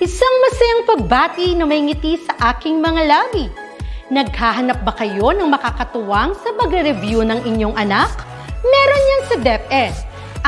Isang masayang pagbati na may ngiti sa aking mga labi. Naghahanap ba kayo ng makakatuwang sa pagre-review ng inyong anak? Meron yan sa DepEd.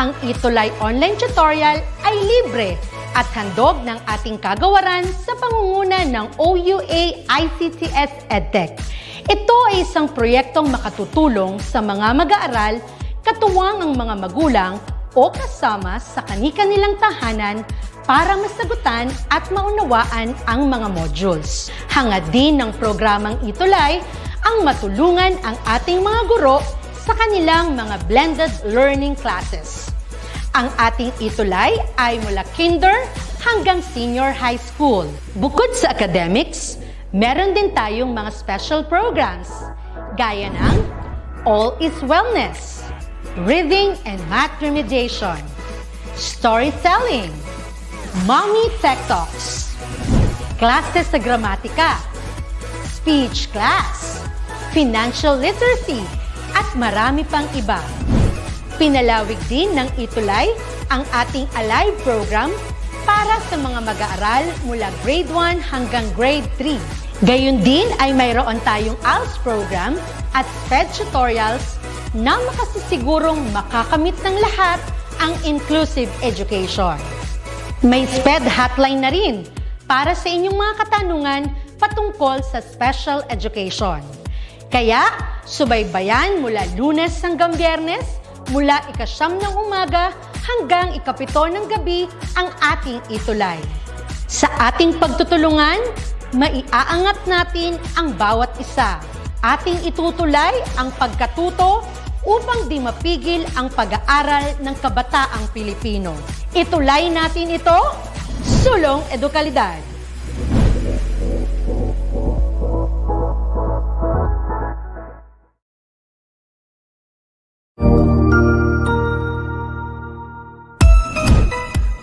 Ang ETUlay online tutorial ay libre at handog ng ating kagawaran sa pangunguna ng OUA ICTS EdTech. Ito ay isang proyektong makatutulong sa mga mag-aaral, katuwang ang mga magulang o kasama sa kani-kanilang tahanan para masagutan at maunawaan ang mga modules. Hangad din ng programang ETUlay ang matulungan ang ating mga guro sa kanilang mga blended learning classes. Ang ating ETUlay ay mula kinder hanggang senior high school. Bukod sa academics, meron din tayong mga special programs gaya ng All is Wellness, Reading and Math Remediation, Storytelling, Mommy Tech Talks, Classes sa Gramatika, Speech Class, Financial Literacy, at marami pang iba. Pinalawig din ng ETUlay ang ating Alive program para sa mga mag-aaral mula grade 1 hanggang grade 3. Gayun din ay mayroon tayong ALS program at SPED tutorials na makasisigurong makakamit ng lahat ang inclusive education. May SPED hotline na rin para sa inyong mga katanungan patungkol sa special education. Kaya, subaybayan mula Lunes hanggang Biyernes, mula 9:00 ng umaga hanggang 7:00 ng gabi ang ating ETUlay. Sa ating pagtutulungan, maiaangat natin ang bawat isa. Ating itutulay ang pagkatuto upang di mapigil ang pag-aaral ng kabataang Pilipino. Itulay natin ito, sulong edukalidad.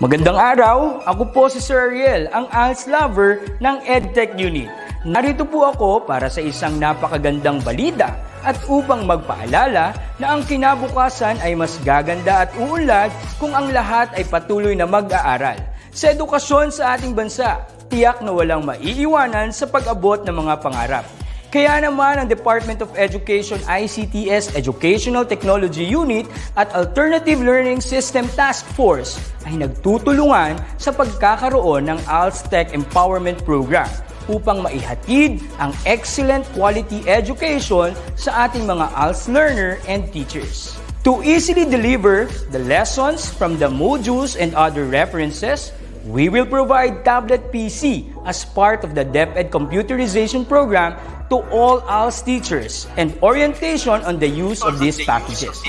Magandang araw! Ako po si Sir Ariel, ang ALS lover ng EdTech Unit. Narito po ako para sa isang napakagandang balita at upang magpaalala na ang kinabukasan ay mas gaganda at uunlad kung ang lahat ay patuloy na mag-aaral. Sa edukasyon sa ating bansa, tiyak na walang maiiwanan sa pag-abot ng mga pangarap. Kaya naman ang Department of Education ICTS Educational Technology Unit at Alternative Learning System Task Force ay nagtutulungan sa pagkakaroon ng ALS Tech Empowerment Program upang maihatid ang excellent quality education sa ating mga ALS learner and teachers. To easily deliver the lessons from the modules and other references, we will provide tablet PC as part of the DepEd computerization program to all ALS teachers and orientation on the use of these packages.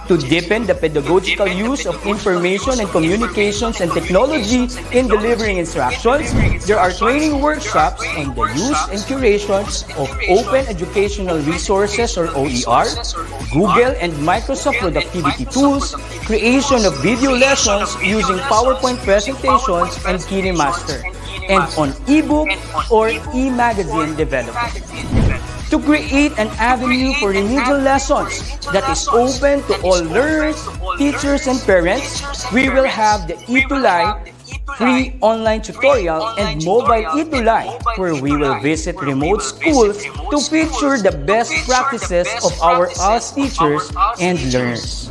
To deepen the pedagogical use of information and communications and technology in delivering instructions, there are training workshops on the use and curation of open educational resources or OER, Google and Microsoft productivity tools, creation of video lessons using PowerPoint presentations and KineMaster, and on ebook or e-magazine development. To create an avenue for remedial lessons that is open to all learners, teachers, and parents, we will have the ETUlay free online tutorial and mobile ETUlay, where we will visit remote schools to feature the best practices of our ALS teachers and learners.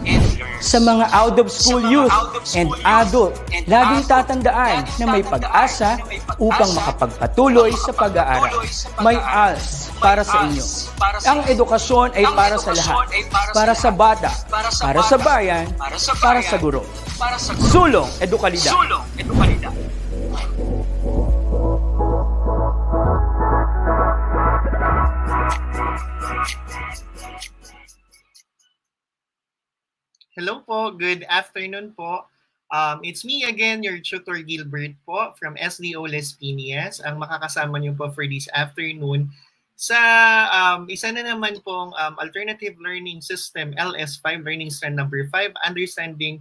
Sa mga out-of-school youth and adult, laging tatandaan na may pag-asa upang makapagpatuloy sa pag-aaral. May ALS para sa inyo. Ang edukasyon ay para sa lahat. Para sa bata, para sa bayan, para sa guro. Sulong edukalidad. Hello po, good afternoon po. It's me again, your tutor Gilbert po from SDO Les Piñas, ang makakasama niyo po for this afternoon sa isa na naman pong Alternative Learning System LS5, Learning Strand number 5, Understanding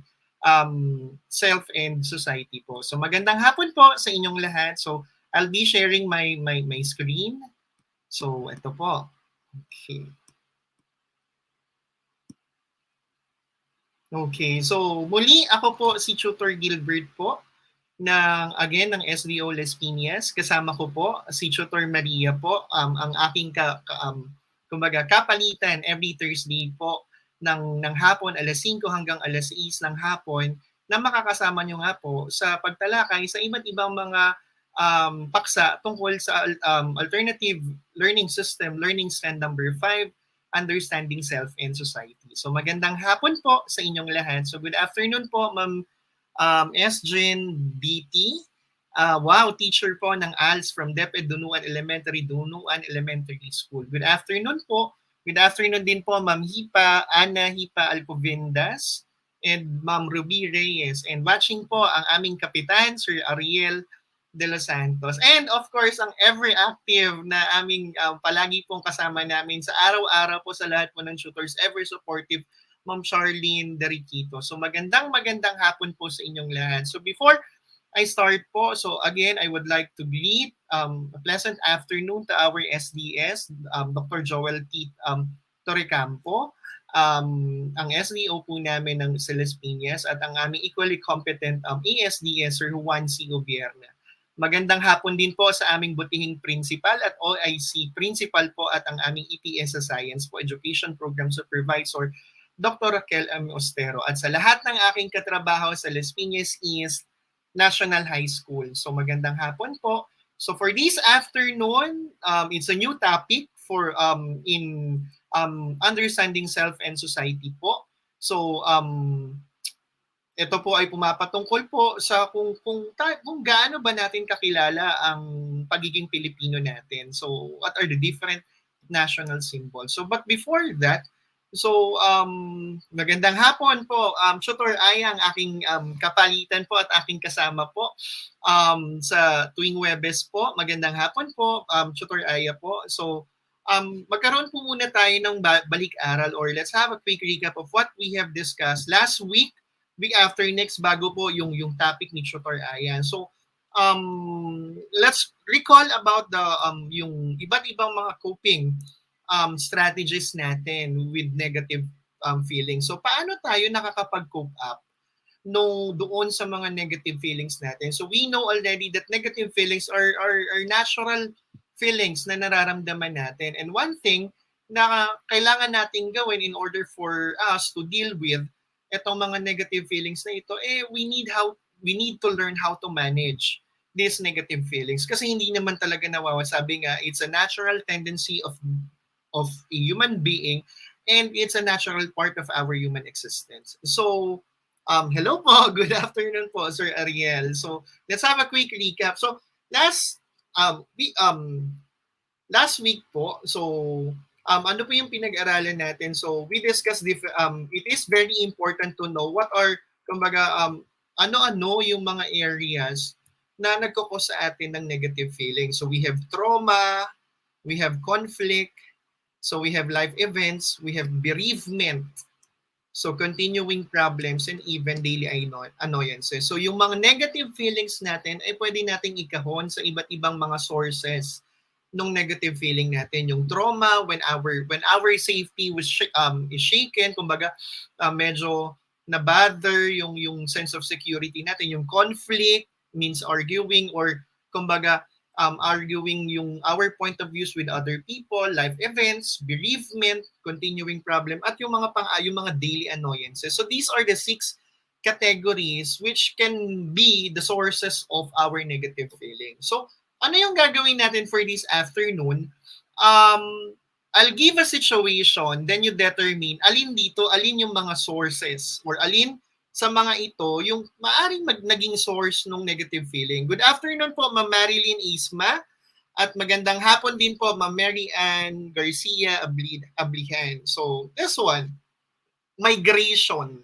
Self and Society po. So magandang hapon po sa inyong lahat. So I'll be sharing my screen. So ito po. Okay. Okay, so muli ako po si Tutor Gilbert po ng SDO Les Piñas. Kasama ko po si Tutor Maria po, ang aking kumbaga kapalitan every Thursday po ng hapon alas 5 hanggang alas 6 ng hapon na makakasama nyo nga po sa pagtalakay sa iba't ibang mga paksa tungkol sa alternative learning system, learning stand number 5, understanding self and society. So magandang hapon po sa inyong lahat. So good afternoon po, Ma'am SJN BT. Wow, teacher po ng ALS from DepEd Dunuan Elementary School. Good afternoon po. Good afternoon din po, Ma'am Ana Hipa Alcobendas and Ma'am Ruby Reyes. And watching po ang aming kapitan, Sir Ariel de los Santos. And of course, ang ever active na aming palagi pong kasama namin sa araw-araw po sa lahat po ng tutors, ever supportive, Ma'am Charlene Deriquito. So magandang hapon po sa inyong lahat. So before I start po, so again, I would like to greet a pleasant afternoon to our SDS, Dr. Joel T. Torrecampo, ang SDO po namin ng Las Piñas at ang aming equally competent ASDS, Sir Juan C. Gobierna. Magandang hapon din po sa aming butihing principal at OIC principal po at ang aming ETS sa Science po, Education Program Supervisor, Dr. Raquel M. Ostero. At sa lahat ng aking katrabaho sa Las Piñas East National High School. So magandang hapon po. So for this afternoon, it's a new topic for in understanding self and society po. So ito po ay pumapatungkol po sa kung gaano ba natin kakilala ang pagiging Pilipino natin. So what are the different national symbols? So but before that, so, magandang hapon po. Tutor Aya, ang aking kapalitan po at aking kasama po sa tuwing Webes po. Magandang hapon po, Tutor Aya po. So, magkaroon po muna tayo ng balik-aral or let's have a quick recap of what we have discussed last week after next, bago po yung topic ni Tutor Aya. So, let's recall about the yung iba't ibang mga coping strategies natin with negative feelings. So paano tayo nakakapag-cope up doon sa mga negative feelings natin? So we know already that negative feelings are natural feelings na nararamdaman natin. And one thing na kailangan nating gawin in order for us to deal with itong mga negative feelings na ito, we need to learn how to manage these negative feelings. Kasi hindi naman talaga sabi nga, it's a natural tendency of a human being and it's a natural part of our human existence. So, hello po, good afternoon po, Sir Ariel. So, let's have a quick recap. So, last week po, so ano po yung pinag-aralan natin? So, we discussed it is very important to know what are kumbaga ano-ano yung mga areas na nagkukos sa atin ng negative feelings. So, we have trauma, we have conflict, so we have life events, we have bereavement, so continuing problems, and even daily annoyances. So yung mga negative feelings natin ay pwede nating ikahon sa iba't ibang mga sources ng negative feeling natin. Yung trauma, when our safety was is shaken, kumbaga medyo na-bother yung sense of security natin. Yung conflict means arguing or kumbaga arguing our point of views with other people, life events, bereavement, continuing problem, at yung mga daily annoyances. So these are the 6 categories which can be the sources of our negative feelings. So ano yung gagawin natin for this afternoon? I'll give a situation, then you determine alin yung mga sources or alin sa mga ito, yung maaring naging source ng negative feeling. Good afternoon po, Ma'am Marilyn Isma. At magandang hapon din po, Ma'am Mary Ann Garcia Ablihan. So, this one, migration.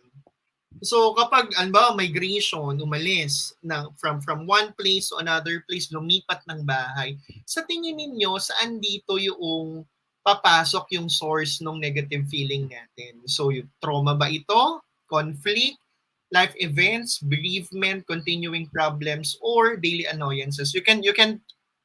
So, kapag, migration, umalis from one place to another place, lumipat ng bahay, sa tingin ninyo, saan dito yung papasok yung source ng negative feeling natin? So, yung trauma ba ito? Conflict? Life events, bereavement, continuing problems, or daily annoyances? You can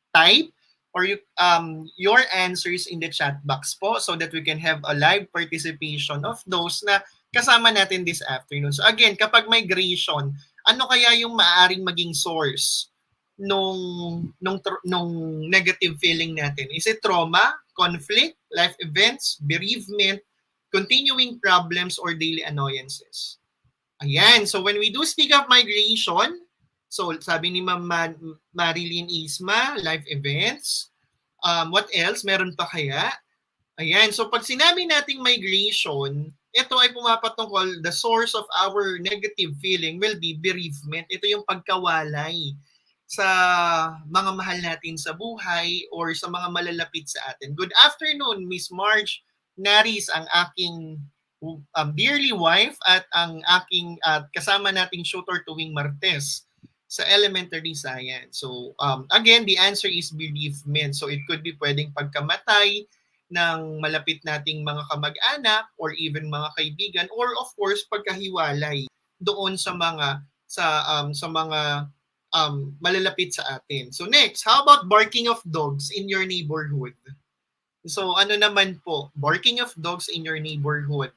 type or your answers in the chat box po so that we can have a live participation of those na kasama natin this afternoon. So again, kapag migration, ano kaya yung maaaring maging source nung negative feeling natin? Is it trauma, conflict, life events, bereavement, continuing problems, or daily annoyances? Ayan. So when we do speak of migration, so sabi ni Ma'am Marilyn Isma, life events. What else? Meron pa kaya? Ayan. So pag sinabi nating migration, ito ay pumapatungkol, the source of our negative feeling will be bereavement. Ito yung pagkawalay sa mga mahal natin sa buhay or sa mga malalapit sa atin. Good afternoon, Miss Marge Naris, ang aking dearly wife at ang aking kasama nating shooter tuwing Martes sa elementary science. So again, the answer is bereavement. So it could be pwedeng pagkamatay ng malapit nating mga kamag-anak or even mga kaibigan, or of course pagkahiwalay doon sa mga malalapit sa atin. So next, how about barking of dogs in your neighborhood? So ano naman po, barking of dogs in your neighborhood?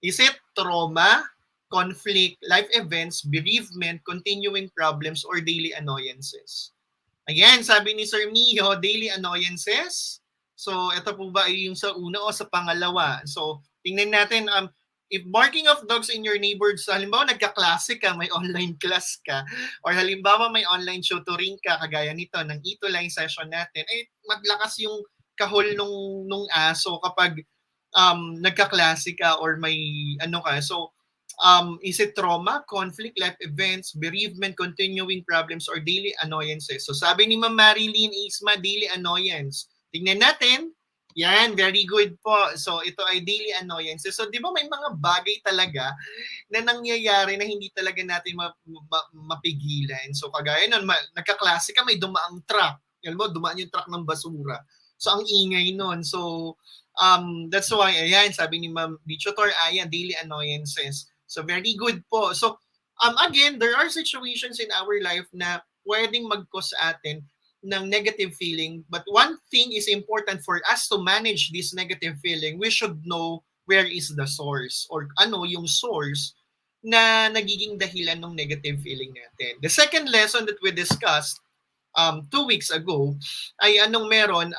Is it trauma, conflict, life events, bereavement, continuing problems, or daily annoyances? Ayan, sabi ni Sir Mio, daily annoyances. So ito po ba ay yung sa una o sa pangalawa? So tingnan natin, if barking of dogs in your neighborhood, so halimbawa nagka-klase ka, may online class ka, or halimbawa may online tutoring ka, kagaya nito ng ETUlay session natin, ay maglakas yung kahol nung aso kapag nagka-klase ka or may ano ka. So is it trauma, conflict, life events, bereavement, continuing problems, or daily annoyances? So sabi ni Ma'am Marilyn Isma, daily annoyance. Tingnan natin. Yan, very good po. So ito ay daily annoyances. So di ba may mga bagay talaga na nangyayari na hindi talaga natin mapigilan. So kagaya nun, nagkaklase ka, may dumaang truck. Alam mo, dumaan yung truck ng basura. So ang ingay nun. So that's why, ayan, sabi ni Ma'am Dichotor, ayan, daily annoyances. So very good po. So again, there are situations in our life na pwedeng mag-cause sa atin ng negative feeling. But one thing is important for us to manage this negative feeling. We should know where is the source or ano yung source na nagiging dahilan ng negative feeling natin. The second lesson that we discussed 2 weeks ago ay anong meron,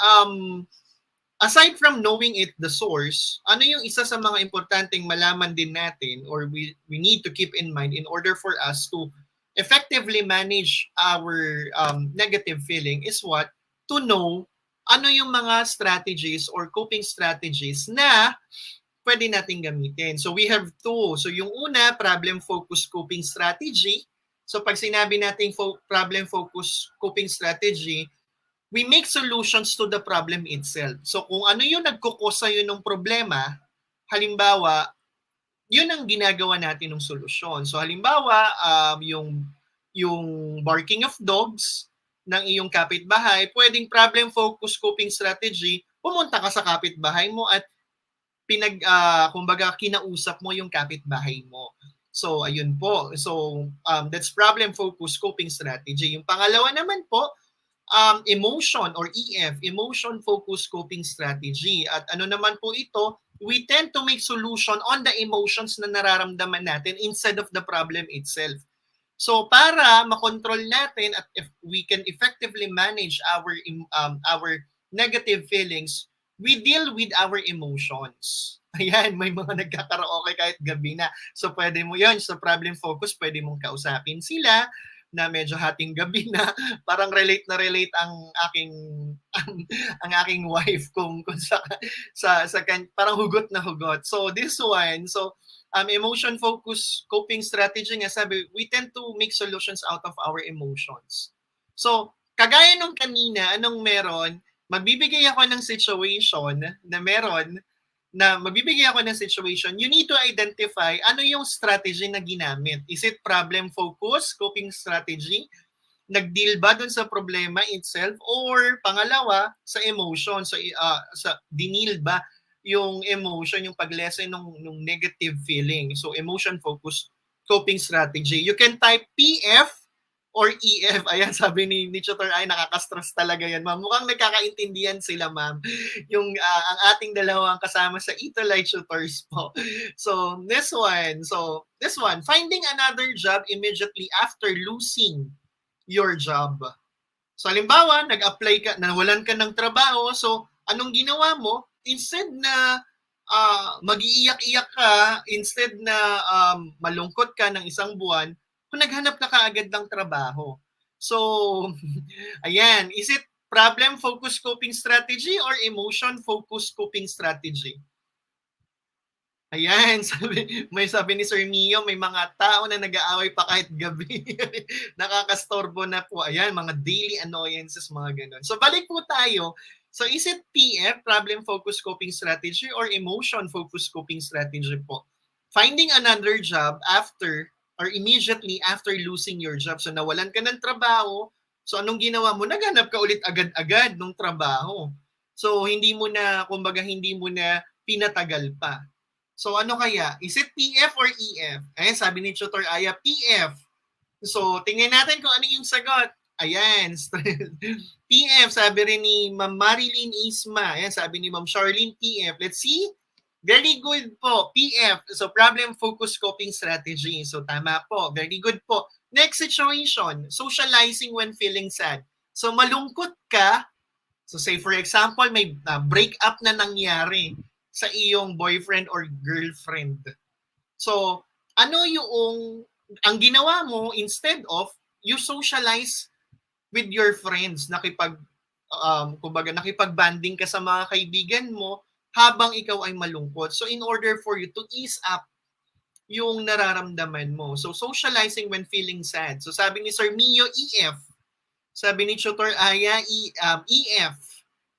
aside from knowing it, the source, ano yung isa sa mga importanteng malaman din natin or we need to keep in mind in order for us to effectively manage our negative feeling is what? To know ano yung mga strategies or coping strategies na pwede natin gamitin. So we have two. So yung una, problem-focused coping strategy. So pag sinabi natin problem-focused coping strategy, we make solutions to the problem itself. So kung ano yung nagkukos sa'yo ng problema, halimbawa, yun ang ginagawa natin ng solusyon. So halimbawa, yung barking of dogs ng iyong kapitbahay, pwedeng problem-focused coping strategy, pumunta ka sa kapitbahay mo at kumbaga kinausap mo yung kapitbahay mo. So ayun po. So that's problem-focused coping strategy. Yung pangalawa naman po, emotion or EF, emotion-focused coping strategy. At ano naman po ito, we tend to make solution on the emotions na nararamdaman natin instead of the problem itself. So para makontrol natin at if we can effectively manage our negative feelings, we deal with our emotions. Ayan, may mga nagkakaraoke kahit gabi na. So pwede mo yun, sa problem focus, pwede mong kausapin sila na medyo hating gabi na, parang relate na relate ang aking wife kung sa parang hugot na hugot. So this one, so emotion focused coping strategy nga sabi, we tend to make solutions out of our emotions. So kagaya nung kanina, anong meron, magbibigay ako ng situation na meron na magbibigay ako ng situation, you need to identify ano yung strategy na ginamit. Is it problem-focused coping strategy? Nag-deal ba dun sa problema itself? Or pangalawa, sa emotion, sa dinil ba yung emotion, yung pag-lessen ng negative feeling? So emotion-focused coping strategy. You can type PF or EF? Ayan, sabi ni Tutor ay nakaka-stress talaga yan, ma'am. Mukhang nagkakaintindihan sila, ma'am. Yung ang ating dalawang kasama sa ETUlay tutors po. So, this one, finding another job immediately after losing your job. So, halimbawa, nag-apply ka, nawalan ka ng trabaho, so, anong ginawa mo? Instead na mag-iiyak-iyak ka, instead na malungkot ka ng isang buwan, kung naghanap ka kaagad ng trabaho. So, ayan, is it problem-focused coping strategy or emotion-focused coping strategy? Ayan, sabi ni Sir Mio, may mga tao na nag-aaway pa kahit gabi. Nakakastorbo na po. Ayan, mga daily annoyances, mga ganun. So, balik po tayo. So, is it PF, problem-focused coping strategy, or emotion-focused coping strategy po? Finding another job after or immediately after losing your job. So, nawalan ka ng trabaho. So, anong ginawa mo? Naghanap ka ulit agad-agad ng trabaho. So, hindi mo na pinatagal pa. So, ano kaya? Is it PF or EF? Ayan, sabi ni Tutor Aya, PF. So, tingnan natin kung ano yung sagot. Ayan, PF, sabi rin ni Ma'am Marilyn Isma. Ayan, sabi ni Ma'am Charlene, PF. Let's see. Very good po, PF. So, problem-focused coping strategy. So, tama po. Very good po. Next situation, socializing when feeling sad. So, malungkot ka. So, say for example, may breakup na nangyari sa iyong boyfriend or girlfriend. So, ano yung ang ginawa mo instead of you socialize with your friends, kumbaga nakipag-banding ka sa mga kaibigan mo habang ikaw ay malungkot. So, in order for you to ease up yung nararamdaman mo. So, socializing when feeling sad. So, sabi ni Sir Mio, EF. Sabi ni Tutor Aya, EF.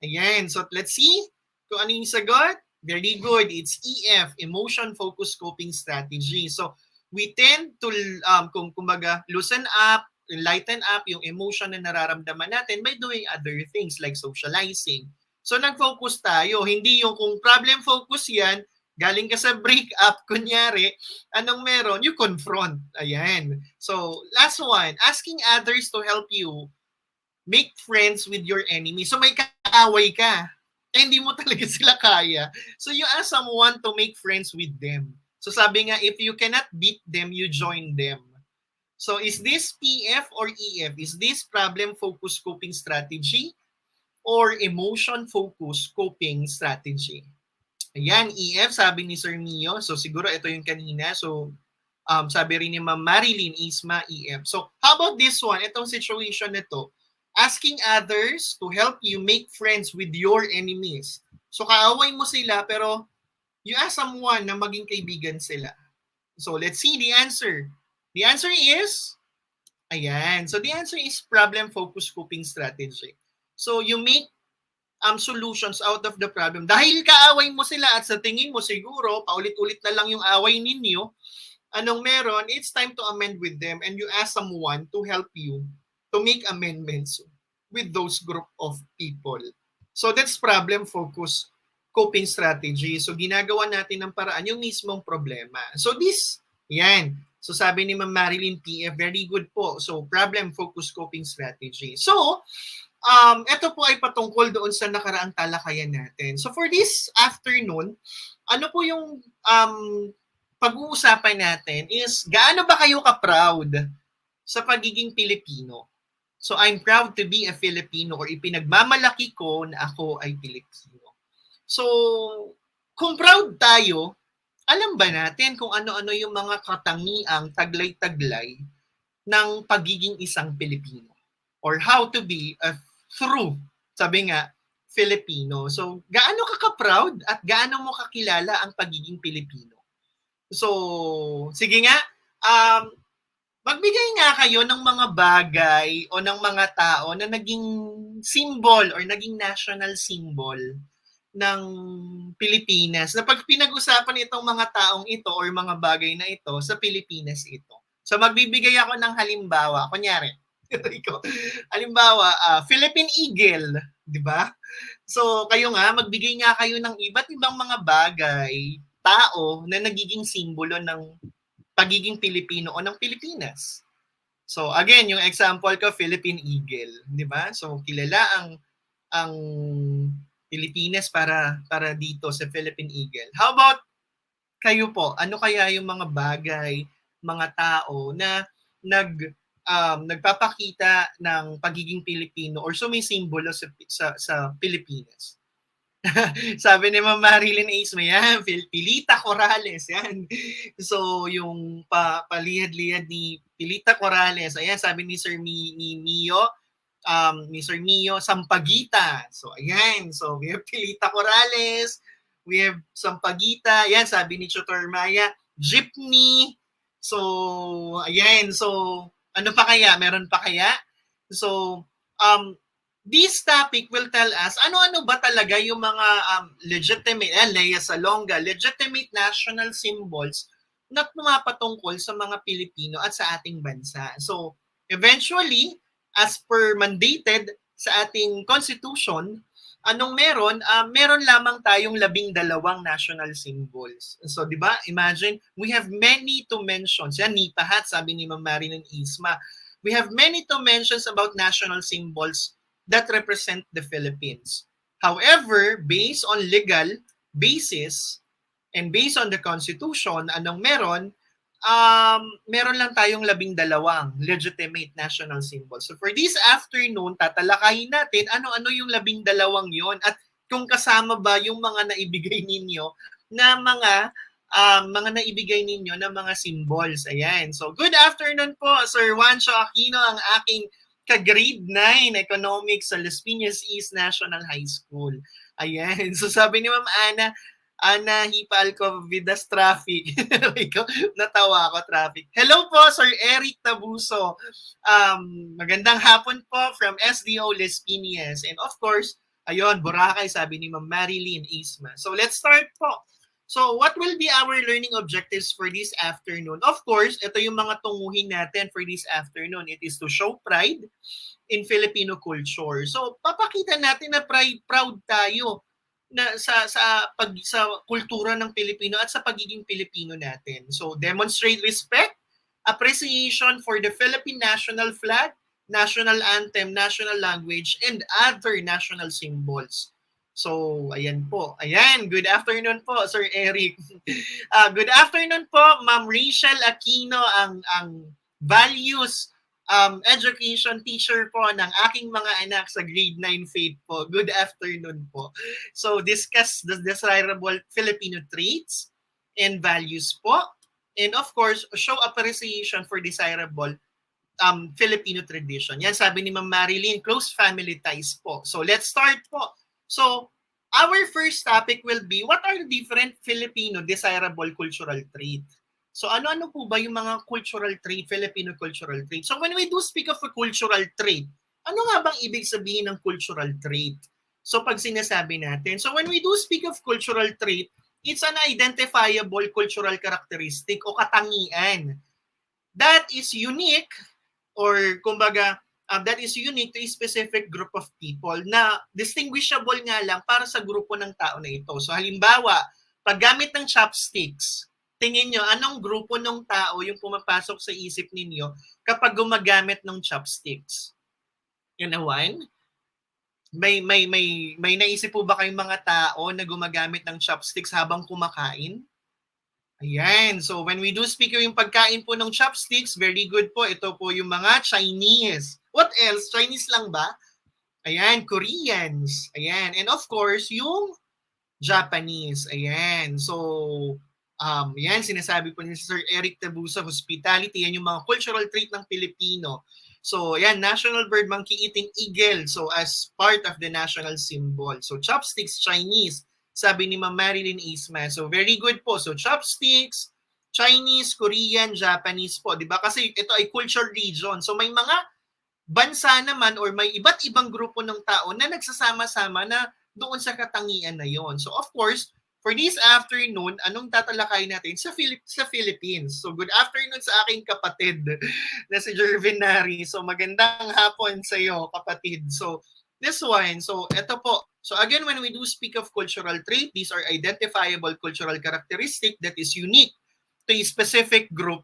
Ayan. So, let's see kung ano yung sagot. Very good. It's EF, emotion-focused coping strategy. So, we tend to, kumbaga, loosen up, lighten up yung emotion na nararamdaman natin by doing other things like socializing. So, nag-focus tayo. Hindi yung kung problem-focus yan, galing ka sa breakup, kunyari, anong meron? You confront. Ayan. So, last one, asking others to help you make friends with your enemy. So, may kaaway ka. Hindi mo talaga sila kaya. So you ask someone to make friends with them. So sabi nga, if you cannot beat them, you join them. So is this PF or EF? Is this problem-focused coping strategy or emotion-focused coping strategy? Ayan, EF, sabi ni Sir Mio. So siguro ito yung kanina. So sabi rin ni Ma'am Marilyn Isma, EF. So how about this one? Itong situation nito. Asking others to help you make friends with your enemies. So kaaway mo sila pero you ask someone na maging kaibigan sila. So let's see the answer. The answer is, ayan. So the answer is problem-focused coping strategy. So you make solutions out of the problem. Dahil kaaway mo sila at sa tingin mo siguro paulit-ulit na lang yung away ninyo, anong meron? It's time to amend with them and you ask someone to help you to make amendments with those group of people. So that's problem-focused coping strategy. So ginagawa natin ng paraan yung mismong problema. So yan. So sabi ni Ma'am Marilyn PF, very good po. So problem-focused coping strategy. So, ito po ay patungkol doon sa nakaraang talakayan natin. So for this afternoon, ano po yung pag-uusapan natin is gaano ba kayo ka-proud sa pagiging Pilipino? So I'm proud to be a Filipino or ipinagmamalaki ko na ako ay Pilipino. So kung proud tayo, alam ba natin kung ano-ano yung mga katangiang taglay-taglay ng pagiging isang Pilipino? Or how to be a true, sabi nga, Filipino. So gaano ka ka-proud at gaano mo kakilala ang pagiging Pilipino? So sige nga, magbigay nga kayo ng mga bagay o ng mga tao na naging symbol or naging national symbol ng Pilipinas. Na pag pinag-usapan itong mga taong ito or mga bagay na ito, sa Pilipinas ito. So magbibigay ako ng halimbawa. Kunyari, halimbawa, Philippine Eagle, di ba? So kayo nga, magbigay nga kayo ng iba't ibang mga bagay, tao na nagiging simbolo ng pagiging Pilipino o ng Pilipinas. So again, yung example ko, Philippine Eagle, di ba? So kilala ang Pilipinas para dito sa Philippine Eagle. How about kayo po? Ano kaya yung mga bagay, mga tao na nagpapakita ng pagiging Pilipino or sumisimbolo sa Pilipinas? Sabi ni Ma'am Marilyn Ace, yan, Pilita Corrales, yan. So, yung palihad-lihad ni Pilita Corrales, ayan, sabi ni Sir Mio, ni Sir Mio, Sampaguita. So, ayan. So, we have Pilita Corrales, we have Sampaguita, ayan, sabi ni Tutor Maya, Jeepney. So, ayan. So, ano pa kaya? Meron pa kaya? So, this topic will tell us ano-ano ba talaga yung mga legitimate, Lea Salonga, legitimate national symbols na pumapatungkol sa mga Pilipino at sa ating bansa. So, eventually, as per mandated sa ating constitution, anong meron? Meron lamang tayong 12 national symbols. So, di ba? Imagine, we have many to mention. Yan, nipahat, sabi ni Ma'am Marilyn Isma. We have many to mentions about national symbols that represent the Philippines. However, based on legal basis and based on the Constitution, anong meron? Meron lang tayong 12 legitimate national symbols. So for this afternoon, tatalakayin natin ano-ano yung 12 yon at kung kasama ba yung mga naibigay ninyo na mga naibigay ninyo na mga symbols. Ayan. So good afternoon po, Sir Juancho Aquino, ang aking ka-grade 9 Economics sa Las Piñas East National High School. Ayan. So sabi ni Ma'am Ana Hipal ko Vidas Traffic. Natawa ako, traffic. Hello po, Sir Eric Tabuso. Magandang hapon po from SDO Las Piñas. And of course, ayun, Boracay, sabi ni Ma'am Marilyn Isma. So let's start po. So what will be our learning objectives for this afternoon? Of course, ito yung mga tunguhin natin for this afternoon. It is to show pride in Filipino culture. So papakita natin na proud tayo na sa kultura ng Pilipino at sa pagiging Pilipino natin. So demonstrate respect, appreciation for the Philippine national flag, national anthem, national language, and other national symbols. So, ayan po. Ayan, good afternoon po, Sir Eric. Good afternoon po, Ma'am Rachel Aquino, ang values education teacher po ng aking mga anak sa grade 9 faith po. Good afternoon po. So, discuss the desirable Filipino traits and values po. And of course, show appreciation for desirable Filipino tradition. Yan, sabi ni Ma'am Marilyn, close family ties po. So, let's start po. So, our first topic will be, what are the different Filipino desirable cultural traits? So, ano-ano po ba yung mga cultural trait, Filipino cultural trait? So, when we do speak of a cultural trait, ano nga bang ibig sabihin ng cultural trait? So, pag sinasabi natin, so when we do speak of cultural trait, it's an identifiable cultural characteristic o katangian that is unique or kumbaga, that is unique to a specific group of people na distinguishable nga lang para sa grupo ng tao na ito. So halimbawa, paggamit ng chopsticks, tingin nyo, anong grupo ng tao yung pumapasok sa isip ninyo kapag gumagamit ng chopsticks? You know one? May naisip po ba kayong mga tao na gumagamit ng chopsticks habang kumakain? Ayan. So when we do speak yung pagkain po ng chopsticks, very good po. Ito po yung mga Chinese. What else? Chinese lang ba? Ayan, Koreans. Ayan. And of course, yung Japanese. Ayan. So, yan, sinasabi po ni Sir Eric Tabusa, hospitality. Yan yung mga cultural trait ng Pilipino. So, yan, national bird, monkey-eating eagle. So, as part of the national symbol. So, chopsticks, Chinese. Sabi ni Ma'am Marilyn Isma. So, very good po. So, chopsticks, Chinese, Korean, Japanese po. Diba? Kasi ito ay culture region. So, may mga bansa naman or may iba't ibang grupo ng tao na nagsasama-sama na doon sa katangian na yon. So, of course, for this afternoon, anong tatalakay natin? Sa Philippines. So, good afternoon sa aking kapatid na si Jervin Nari. So, magandang hapon sa iyo, kapatid. So, this one. So, ito po. So, again, when we do speak of cultural trait, these are identifiable cultural characteristic that is unique to a specific group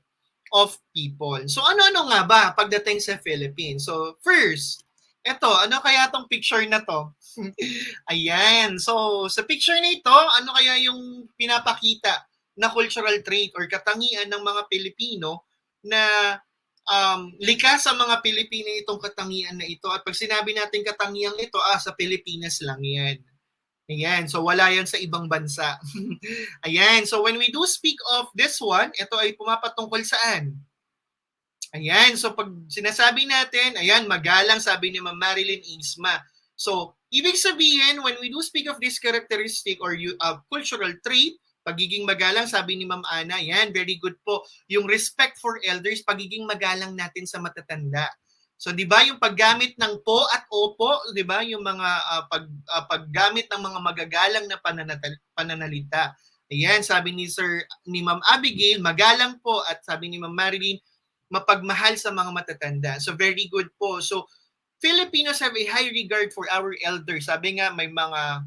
of people. So ano-ano nga ba pagdating sa Philippines? So first, eto, ano kaya tong picture na to? Ayan. So sa picture na ito, ano kaya yung pinapakita na cultural trait or katangian ng mga Pilipino na likas sa mga Pilipino itong katangian na ito. At pag sinabi natin katangian ito, sa Pilipinas lang yan. Ayan, so wala yan sa ibang bansa. Ayan, so when we do speak of this one, ito ay pumapatungkol saan? Ayan, so pag sinasabi natin, ayan, magalang, sabi ni Ma'am Marilyn Isma. So, ibig sabihin, when we do speak of this characteristic or cultural trait, pagiging magalang, sabi ni Ma'am Ana, yan, very good po. Yung respect for elders, pagiging magalang natin sa matatanda. So, 'di ba, yung paggamit ng po at opo, 'di ba, yung mga paggamit ng mga magagalang na pananalita. Ayan, sabi ni Ma'am Abigail, magalang po, at sabi ni Ma'am Marilyn, mapagmahal sa mga matatanda. So, very good po. So, Filipinos have a high regard for our elders. Sabi nga, may mga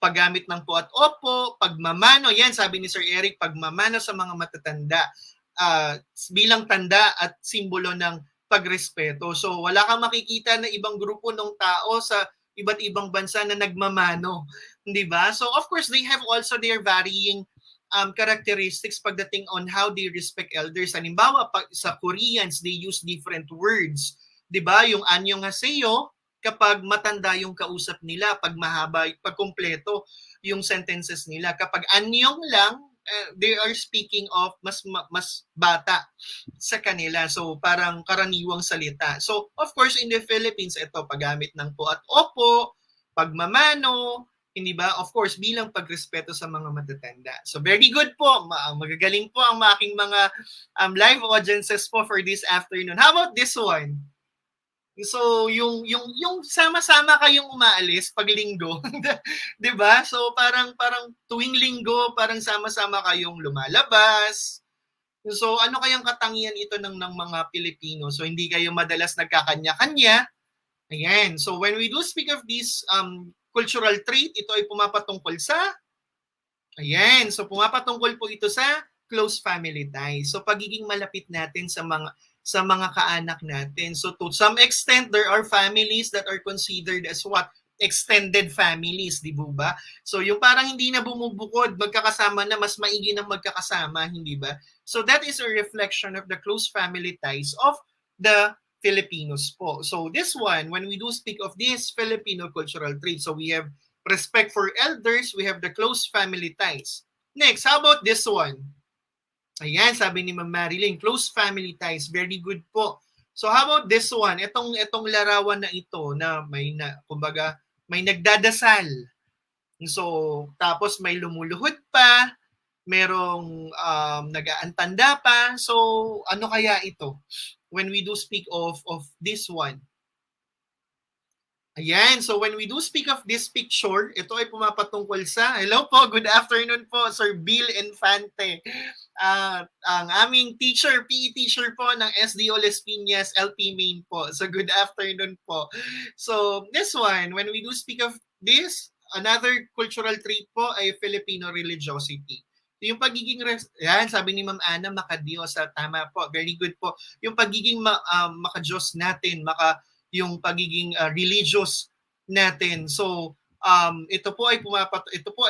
paggamit ng po at opo, pagmamano, yan, sabi ni Sir Eric, pagmamano sa mga matatanda bilang tanda at simbolo ng pagrespeto. So wala kang makikita na ibang grupo ng tao sa iba't ibang bansa na nagmamano, 'di ba? So of course they have also their varying characteristics pagdating on how they respect elders. Halimbawa, sa Koreans, they use different words. 'Di ba? Yung annyeonghaseyo, kapag matanda yung kausap nila, pag mahaba, pag kumpleto yung sentences nila. Kapag anyong lang, they are speaking of mas bata sa kanila. So parang karaniwang salita. So of course in the Philippines, ito paggamit ng po at opo, pagmamano, hindi ba? Of course bilang pagrespeto sa mga matatanda. So very good po. Magagaling po ang aking mga live audiences po for this afternoon. How about this one? So yung sama-sama kayong umaalis pag linggo, 'di ba? So parang tuwing linggo parang sama-sama kayong lumalabas. So ano kayang katangian ito ng mga Pilipino? So hindi kayo madalas nagkakanya-kanya. Ayan. So when we do speak of this cultural trait, ito ay pumapatungkol sa ayan. So pumapatungkol po ito sa close family ties. So pagiging malapit natin sa mga kaanak natin. So to some extent, there are families that are considered as what? Extended families, di ba? So yung parang hindi na bumubukod, magkakasama na, mas maigi na magkakasama, hindi ba? So that is a reflection of the close family ties of the Filipinos po. So this one, when we do speak of this Filipino cultural trait, so we have respect for elders, we have the close family ties. Next, how about this one? Ayan, sabi ni Ma'am Marilyn, close family ties, very good po. So how about this one? Itong larawan na ito na kumbaga may nagdadasal. So tapos may lumuluhod pa, merong nag-aantanda pa. So ano kaya ito? When we do speak of this one. Ayan, so when we do speak of this picture, ito ay pumapatungkol sa, hello po, good afternoon po, Sir Bill Infante. Ang aming teacher, PE teacher po ng SDO Les Piñas, LP Main po. So good afternoon po. So this one, when we do speak of this, another cultural trait po ay Filipino religiosity. Yung pagiging, yan, sabi ni Ma'am Ana, makadiyos, tama po, very good po. Yung pagiging makadiyos natin, yung pagiging religious natin. So ito po ay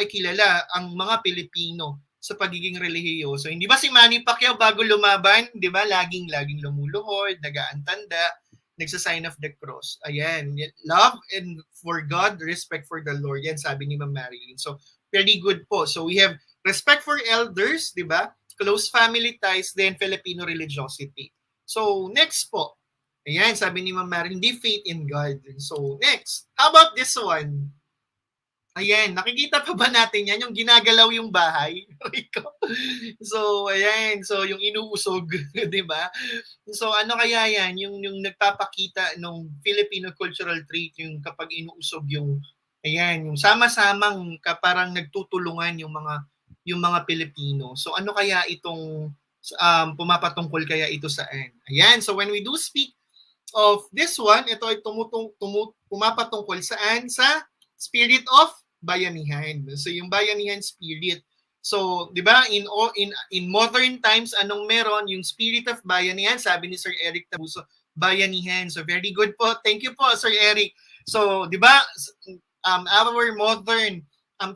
kilala ang mga Pilipino sa pagiging relihiyoso. Hindi ba si Manny Pacquiao bago lumaban, 'di ba? Laging lumuluhod, nag-aantanda, nagsa-sign of the cross. Ayan, love and for God, respect for the Lord. Yan sabi ni Ma'am Marilyn. So very good po. So we have respect for elders, 'di ba? Close family ties, then Filipino religiosity. So next po. Ayan, sabi ni Ma'am Marilyn, hindi faith in God. So, next. How about this one? Ayan, nakikita pa ba natin yan? Yung ginagalaw yung bahay. So, ayan. So, yung inuusog, di ba? So, ano kaya yan? Yung nagpapakita ng Filipino cultural trait, yung kapag inuusog yung, ayan, yung sama-samang parang nagtutulungan yung mga Pilipino. So, ano kaya itong pumapatungkol kaya ito saan? Ayan, so when we do speak of this one, ito ay pumapatungkol saan? Sa spirit of bayanihan. So yung bayanihan spirit. So, 'di ba, in modern times anong meron? Yung spirit of bayanihan, sabi ni Sir Eric Tabuso, bayanihan. So, very good po. Thank you po, Sir Eric. So, 'di ba, our modern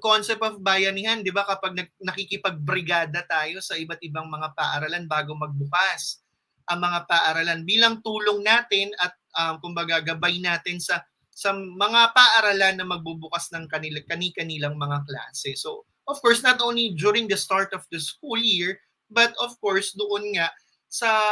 concept of bayanihan, 'di ba, kapag nakikipagbrigada tayo sa iba't ibang mga paaralan bago magbukas ang mga paaralan bilang tulong natin at kumbaga gabay natin sa mga paaralan na magbubukas ng kani-kanilang mga klase. So, of course, not only during the start of the school year, but of course, doon nga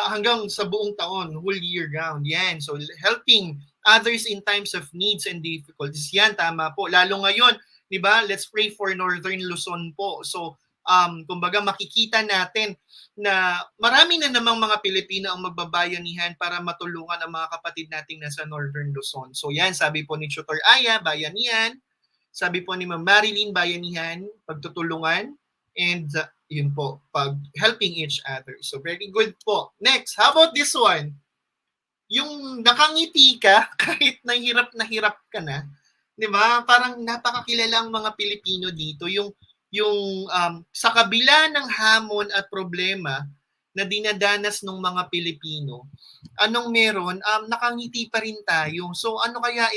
hanggang sa buong taon, whole year round. Yan. So, helping others in times of needs and difficulties. Yan, tama po. Lalo ngayon, di ba? Let's pray for Northern Luzon po. So, kumbaga makikita natin na marami na namang mga Pilipino ang magbabayanihan para matulungan ang mga kapatid nating nasa Northern Luzon. So yan, sabi po ni Tutor Aya, bayanihan. Sabi po ni Ma'am Marilyn, bayanihan, pagtutulungan. And yun po, helping each other. So very good po. Next, how about this one? Yung nakangiti ka kahit na hirap ka na. Di ba? Parang napakakilala ang mga Pilipino dito. Yung sa kabila ng hamon at problema na dinadanas ng mga Pilipino, anong meron? Nakangiti pa rin tayo. So ano kaya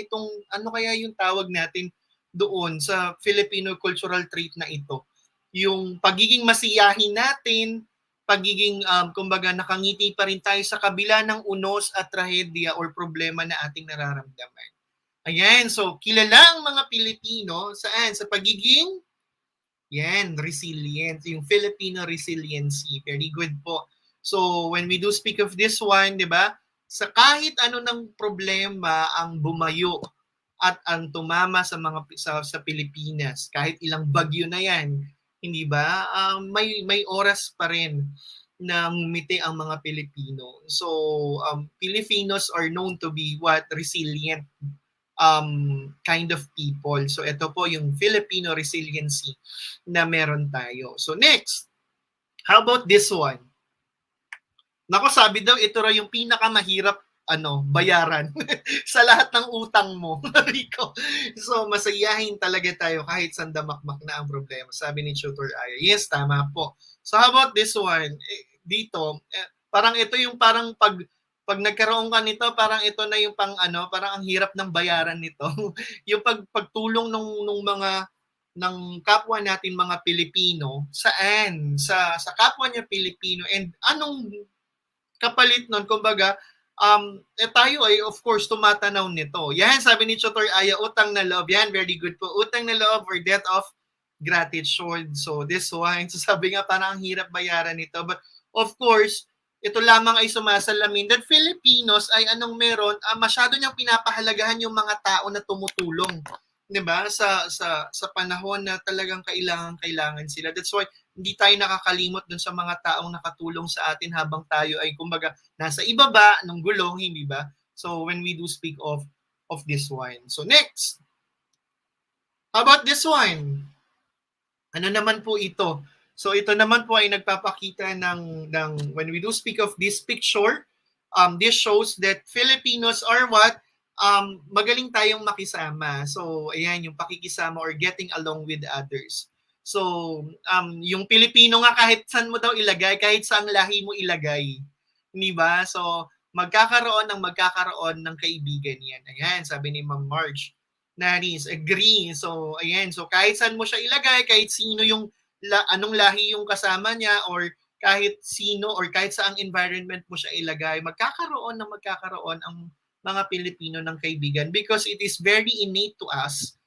yung tawag natin doon sa Filipino cultural trait na ito? Yung pagiging masiyahin natin, pagiging kumbaga nakangiti pa rin tayo sa kabila ng unos at trahedya or problema na ating nararamdaman. Ayan, so kilala ang mga Pilipino saan? Sa pagiging resilient, yung Filipino resiliency. Very good po. So, when we do speak of this one, di ba, sa kahit ano ng problema ang bumayo at ang tumama sa Pilipinas, kahit ilang bagyo na yan, hindi ba, may oras pa rin na ngumiti ang mga Pilipino. So, Filipinos are known to be resilient kind of people. So ito po yung Filipino resiliency na meron tayo. So next, how about this one? Nako, sabi daw ito raw yung pinakamahirap bayaran sa lahat ng utang mo, Rico. So masayahin talaga tayo kahit sandamakmak na ang problema, sabi ni Tutor Aya. Yes, tama po. So how about this one? Dito, parang ito yung parang pag nagkaroon ka nito, parang ito na yung parang ang hirap ng bayaran nito. Yung pagtulong nung mga ng kapwa natin mga Pilipino, saan? Sa kapwa niya Pilipino, and anong kapalit nun? Kumbaga, tayo ay of course tumatanaw nito. Yan, sabi ni Tutor Aya, utang na loob. Yan, very good po. Utang na loob or debt of gratitude. So this one, so sabi nga parang ang hirap bayaran nito. But of course, ito lamang ay sumasalamin that Filipinos ay masyado niyang pinapahalagahan yung mga tao na tumutulong, 'di ba? Sa panahon na talagang kailangan sila. That's why hindi tayo nakakalimot dun sa mga taong nakatulong sa atin habang tayo ay kumbaga nasa ibaba ng gulong, hindi ba? So when we do speak of this one. So next. How about this one? Ano naman po ito? So ito naman po ay nagpapakita ng when we do speak of this picture, this shows that Filipinos are magaling tayong makisama. So ayan yung pakikisama or getting along with others. So yung Pilipino nga kahit saan mo daw ilagay, kahit saang lahi mo ilagay, di ba? So magkakaroon ng kaibigan yan. Ayan, sabi ni Ma'am Marge. Naris, agree. So ayan, so kahit saan mo siya ilagay, kahit sino yung anong lahi yung kasama niya or kahit sino or kahit saang environment mo siya ilagay, magkakaroon ang mga Pilipino ng kaibigan because it is very innate to us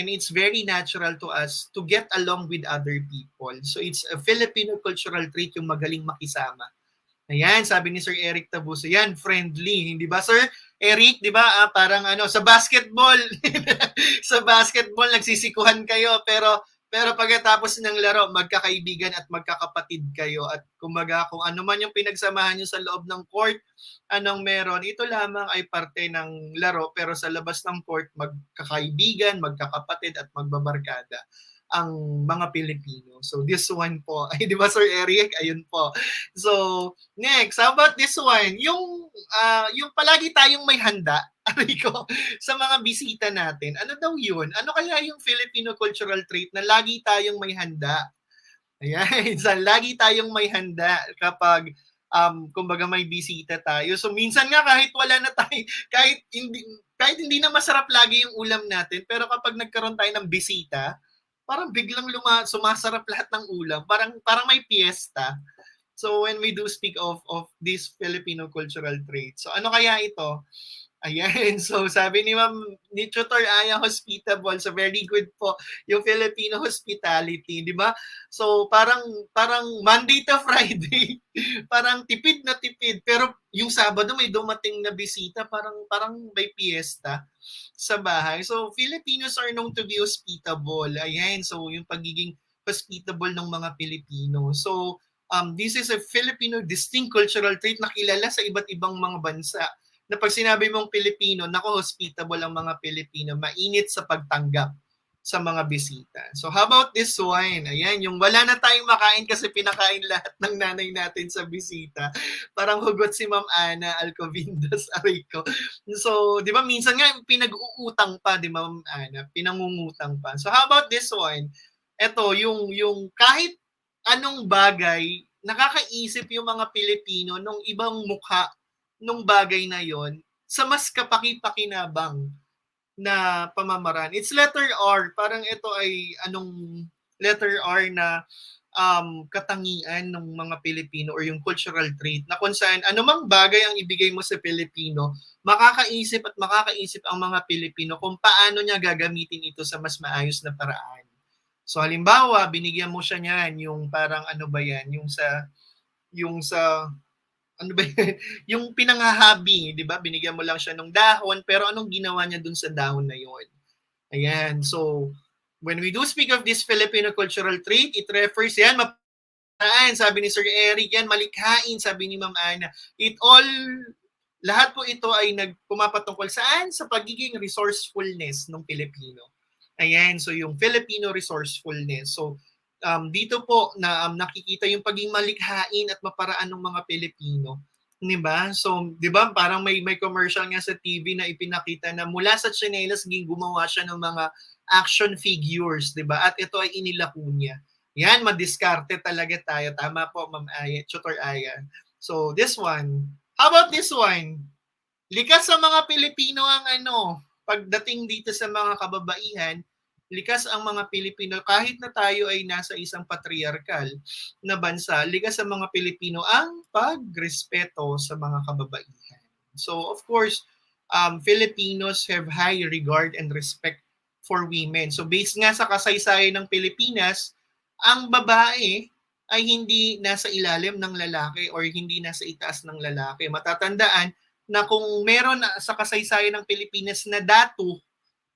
and it's very natural to us to get along with other people. So it's a Filipino cultural trait yung magaling makisama. Ayan, sabi ni Sir Eric Tabuso, yan, friendly, hindi ba Sir Eric, di ba? Parang sa basketball, sa basketball nagsisikuhan kayo pero pagkatapos ng laro, magkakaibigan at magkakapatid kayo. At kumbaga, kung ano man yung pinagsamahan nyo sa loob ng court, anong meron, ito lamang ay parte ng laro. Pero sa labas ng court, magkakaibigan, magkakapatid at magbabarkada ang mga Pilipino. So this one po, ay di ba Sir Eric? Ayun po. So next, how about this one? Yung palagi tayong may handa, Rico, sa mga bisita natin. Ano daw yun? Ano kaya yung Filipino cultural trait na lagi tayong may handa? Ayan, so lagi tayong may handa kapag kumbaga may bisita tayo. So minsan nga kahit wala na tayo, kahit hindi na masarap lagi yung ulam natin, pero kapag nagkaroon tayo ng bisita, parang biglang sumasarap lahat ng ulam. Parang may piyesta. So when we do speak of this Filipino cultural trait. So ano kaya ito? Ayan, so sabi ni Tutor Aya, hospitable. So very good po yung Filipino hospitality, di ba? So parang Monday to Friday, parang tipid na tipid. Pero yung Sabado may dumating na bisita, parang may piyesta sa bahay. So Filipinos are known to be hospitable. Ayan, so yung pagiging hospitable ng mga Pilipino. So this is a Filipino distinct cultural trait na kilala sa iba't ibang mga bansa na pag sinabi mong Pilipino, nako, hospitable ang mga Pilipino, mainit sa pagtanggap sa mga bisita. So how about this one? Ayan, yung wala na tayong makain kasi pinakain lahat ng nanay natin sa bisita. Parang hugot si Ma'am Ana Alcovindas Arico. So, di ba, minsan nga pinag-uutang pa, di ba, Ma'am Ana? Pinangungutang pa. So how about this one? Ito, yung kahit anong bagay, nakakaisip yung mga Pilipino nung ibang mukha nung bagay na yon sa mas kapaki-pakinabang na pamamaraan. It's letter R. Parang ito ay anong letter R na katangian ng mga Pilipino or yung cultural trait na kung saan anumang bagay ang ibigay mo sa Pilipino, makakaisip ang mga Pilipino kung paano niya gagamitin ito sa mas maayos na paraan. So halimbawa, binigyan mo siya niyan yung parang ano ba yan, yung sa ano ba yun? Yung pinanghahabi, di ba? Binigyan mo lang siya ng dahon, pero anong ginawa niya dun sa dahon na yon? Ayan. So, when we do speak of this Filipino cultural trait, it refers yan, sabi ni Sir Eric, yan, malikhain, sabi ni Ma'am Ana. Lahat po ito ay pumapatungkol saan? Sa pagiging resourcefulness ng Pilipino. Ayan. So, yung Filipino resourcefulness. So, dito po na nakikita yung pagiging malikhain at maparaan ng mga Pilipino. 'Di ba? So, 'di ba, parang may commercial nga sa TV na ipinakita na mula sa tsinelas gumawa siya ng mga action figures, 'di ba? At ito ay inilako niya. Yan, madiskarte talaga tayo. Tama po, Ma'am Aya, Tutor Aya. So, this one. How about this one? Likas sa mga Pilipino ang pagdating dito sa mga kababaihan, likas ang mga Pilipino, kahit na tayo ay nasa isang patriarkal na bansa, likas sa mga Pilipino ang pagrespeto sa mga kababaihan. So, of course, Filipinos have high regard and respect for women. So, based nga sa kasaysayan ng Pilipinas, ang babae ay hindi nasa ilalim ng lalaki or hindi nasa itaas ng lalaki. Matatandaan na kung meron sa kasaysayan ng Pilipinas na datu,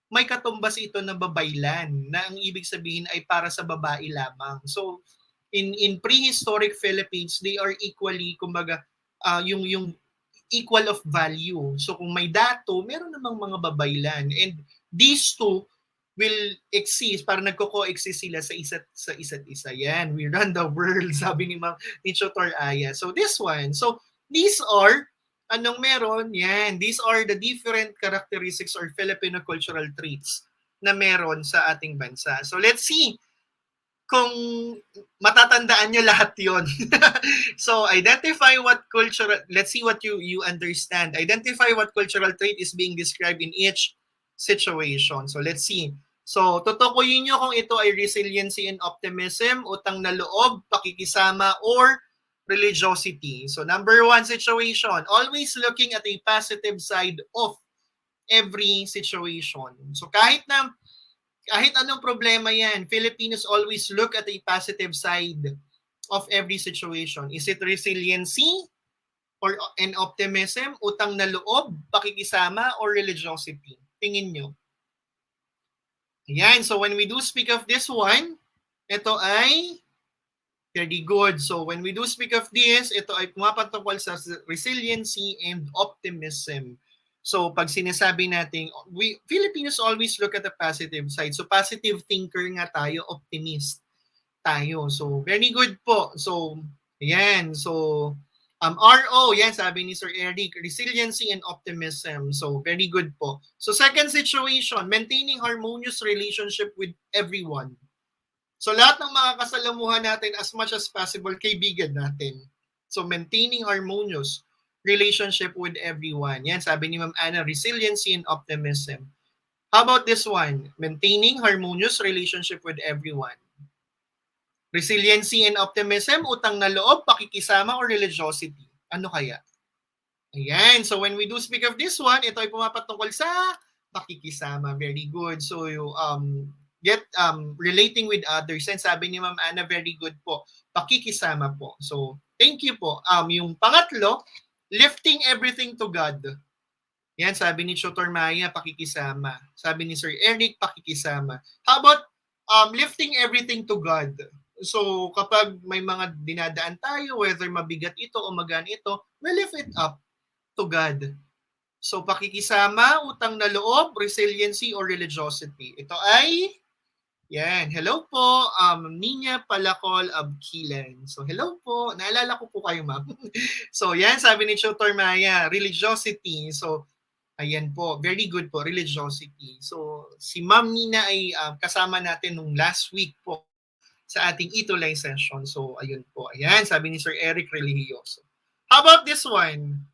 may katumbas ito na babaylan na ang ibig sabihin ay para sa babae lamang. So in prehistoric Philippines, they are equally, kumbaga, yung equal of value. So kung may dato, meron namang mga babaylan, and these two will exist, para nagko-coexist sila sa isa't isa. Yan, we run the world, sabi ni Tutor Aya. So this one, so these are anong meron? Yan. These are the different characteristics or Filipino cultural traits na meron sa ating bansa. So let's see kung matatandaan nyo lahat yon. So identify what cultural, let's see what you understand. Identify what cultural trait is being described in each situation. So let's see. So tutukuyin nyo kung ito ay resiliency and optimism, utang na loob, pakikisama, or religiosity. So number one situation, always looking at a positive side of every situation. So kahit anong problema yan, Filipinos always look at a positive side of every situation. Is it resiliency or an optimism, utang na loob, pakikisama, or religiosity? Tingin nyo. Ayan, so when we do speak of this one, ito ay very good. So when we do speak of this, ito ay pumapatungkol sa resiliency and optimism. So pag sinasabi natin, Filipinos always look at the positive side. So positive thinker nga tayo, optimist tayo. So very good po. So ayan. So RO, yan sabi ni Sir Eric, resiliency and optimism. So very good po. So second situation, maintaining harmonious relationship with everyone. So lahat ng mga kasalamuhan natin as much as possible, kaibigan natin. So maintaining harmonious relationship with everyone. Yan, sabi ni Ma'am Ana, resiliency and optimism. How about this one? Maintaining harmonious relationship with everyone. Resiliency and optimism, utang na loob, pakikisama, or religiosity. Ano kaya? Ayan. So when we do speak of this one, ito ay pumapatungkol sa pakikisama. Very good. So get relating with others. And sabi ni Ma'am Ana, very good po. Pakikisama po. So thank you po. Yung pangatlo, lifting everything to God. Yan, sabi ni Tutor Maya, pakikisama. Sabi ni Sir Eric, pakikisama. How about lifting everything to God? So kapag may mga dinadaan tayo, whether mabigat ito o magaan ito, we lift it up to God. So pakikisama, utang na loob, resiliency, or religiosity. Ito ay, yan, hello po, Nina Palacol Abkilan. So hello po, naalala ko po kayo ma'am. So yan, sabi ni Tutor Maya, religiosity. So ayan po, very good po, religiosity. So si Ma'am Nina ay kasama natin nung last week po sa ating ETUlay session. So ayun po, ayan, sabi ni Sir Eric, religioso. How about this one?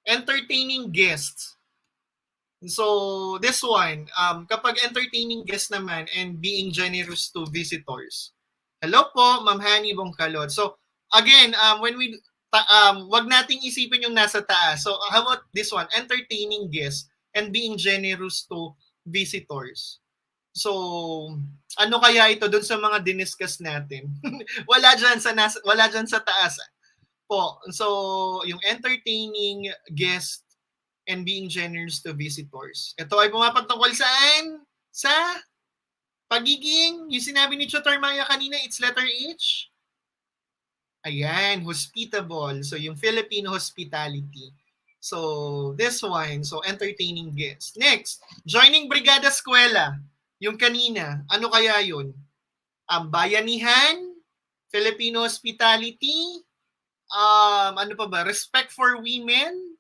Entertaining guests. So this one, kapag entertaining guests naman and being generous to visitors. Hello po, Ma'am Hani Bongkalot. So again, when we wag nating isipin yung nasa taas. So how about this one? Entertaining guests and being generous to visitors. So ano kaya ito doon sa mga diniscuss natin? wala diyan sa taas po. So yung entertaining guests and being generous to visitors. Ito ay pumapatungkol saan? Sa pagiging, yung sinabi ni Tutor Maya kanina, it's letter H. Ayan, hospitable. So yung Filipino hospitality. So this one, so entertaining guests. Next, joining Brigada Eskwela. Yung kanina, ano kaya yun? Bayanihan, Filipino hospitality, ano pa ba? Respect for women,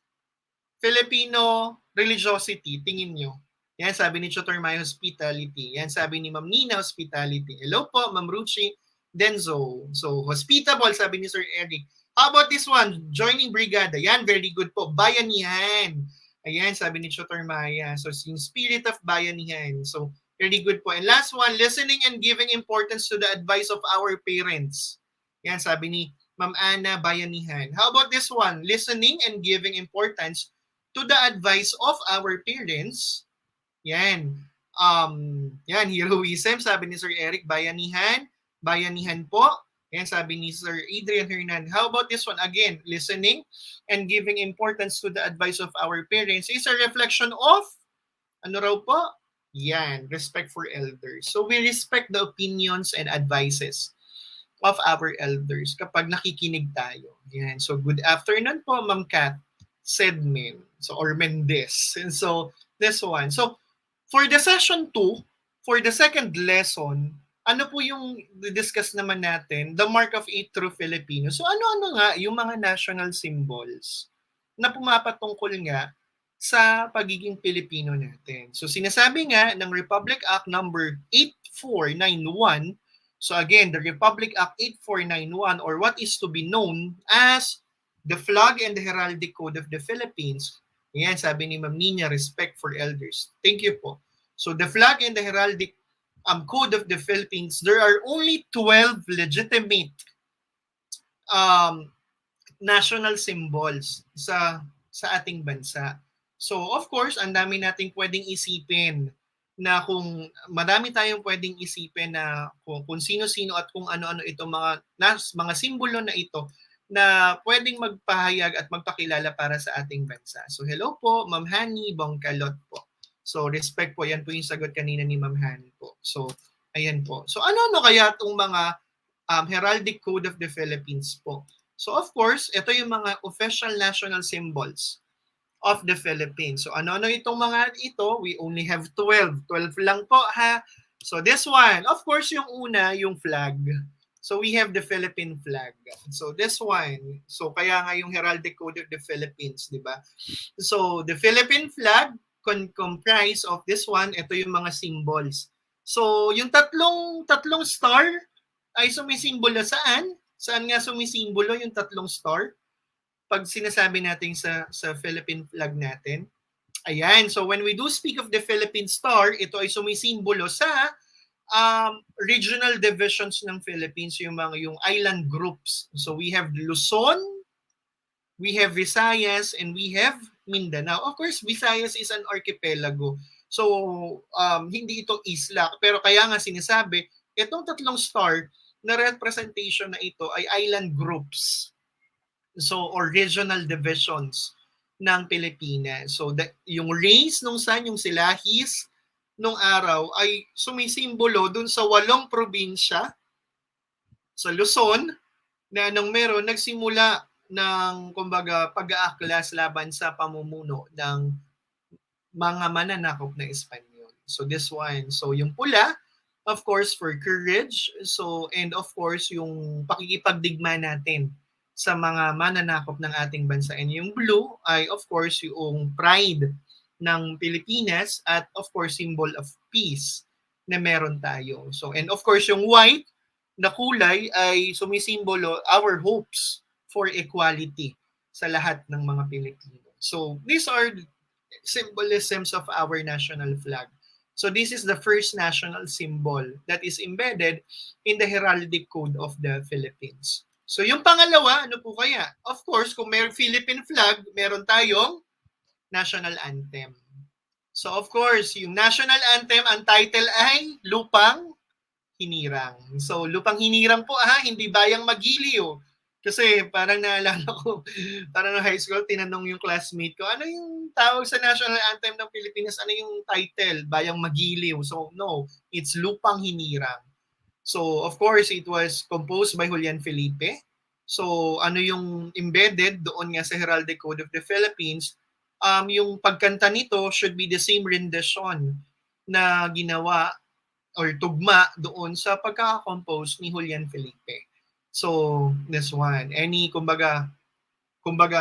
Filipino religiosity, tingin nyo. Yan, sabi ni Tutor Maya, hospitality. Yan, sabi ni Ma'am Nina, hospitality. Hello po, Ma'am Ruchi Denzo. So, hospitable, sabi ni Sir Eric. How about this one? Joining Brigada. Yan, very good po. Bayanihan. Ayan, sabi ni Tutor Maya. So, yung spirit of bayanihan. So, very good po. And last one, listening and giving importance to the advice of our parents. Yan, sabi ni Ma'am Ana, bayanihan. How about this one? Listening and giving importance to the advice of our parents. Yan. Yan, heroism, sabi ni Sir Eric, bayanihan. Bayanihan po. Yan, sabi ni Sir Adrian Hernan. How about this one? Again, listening and giving importance to the advice of our parents is a reflection of, ano raw po? Yan, respect for elders. So we respect the opinions and advices of our elders kapag nakikinig tayo. Yan. So good afternoon po, Ma'am Kat Sedmen. So, or Mendez. And so, this one. So, for the session 2, for the second lesson, ano po yung discuss naman natin? The mark of a true Filipino. So, ano-ano nga yung mga national symbols na pumapatungkol nga sa pagiging Pilipino natin. So, sinasabi nga ng Republic Act number 8491. So, again, the Republic Act 8491 or what is to be known as the flag and the heraldic code of the Philippines. Ayan, sabi ni Ma'am Nina, respect for elders. Thank you po. So the flag and the heraldic code of the Philippines, there are only 12 legitimate national symbols sa ating bansa. So of course, ang dami nating pwedeng isipin na kung madami tayong pwedeng isipin na kung sino-sino at kung ano-ano itong mga simbolo na ito na pwedeng magpahayag at magpakilala para sa ating bansa. So hello po, Ma'am Hani Bongkalot po. So respect po, yan po yung sagot kanina ni Ma'am Hani po. So ayan po. So ano-ano kaya itong mga heraldic code of the Philippines po? So of course, ito yung mga official national symbols of the Philippines. So ano-ano itong mga ito? We only have 12. 12 lang po ha. So this one, of course yung una, yung flag. So we have the Philippine flag. So this one, so kaya nga yung heraldic code of the Philippines, di ba? So the Philippine flag comprise of this one, ito yung mga symbols So, yung tatlong star ay sumisimbolo saan? Saan nga sumisimbolo yung tatlong star? Pag sinasabi natin sa Philippine flag natin. Ayan, so when we do speak of the Philippine Star, ito ay sumisimbolo sa regional divisions ng Philippines, yung island groups. So we have Luzon, we have Visayas, and we have Mindanao. Of course, Visayas is an archipelago. So, hindi ito isla. Pero kaya nga sinasabi, itong tatlong star na representation na ito ay island groups. So, or regional divisions ng Pilipinas. So, yung race nung sun, yung silahis nung araw ay sumisimbolo dun sa 8 probinsya sa Luzon na nung meron nagsimula ng kumbaga pag-aaklas laban sa pamumuno ng mga mananakop na Espanyol. So this one, so yung pula, of course for courage, so and of course yung pakikipagdigma natin sa mga mananakop ng ating bansa. And yung blue ay of course yung pride ng Pilipinas at of course symbol of peace na meron tayo. So and of course yung white na kulay ay sumisimbolo our hopes for equality sa lahat ng mga Pilipino. So these are symbolisms of our national flag. So this is the first national symbol that is embedded in the heraldic code of the Philippines. So yung pangalawa, ano po kaya? Of course, kung may Philippine flag, meron tayong national anthem. So of course, yung national anthem, ang title ay Lupang Hinirang. So Lupang Hinirang po hindi Bayang Magiliw. Kasi parang naalala ko, parang high school, tinanong yung classmate ko, ano yung tawag sa national anthem ng Pilipinas? Ano yung title? Bayang Magiliw. So no, it's Lupang Hinirang. So, of course, it was composed by Julian Felipe. So, ano yung embedded doon nga sa Heraldic Code of the Philippines, yung pagkanta nito should be the same rendition na ginawa or tugma doon sa pagkaka-compose ni Julian Felipe. So, this one. Kumbaga,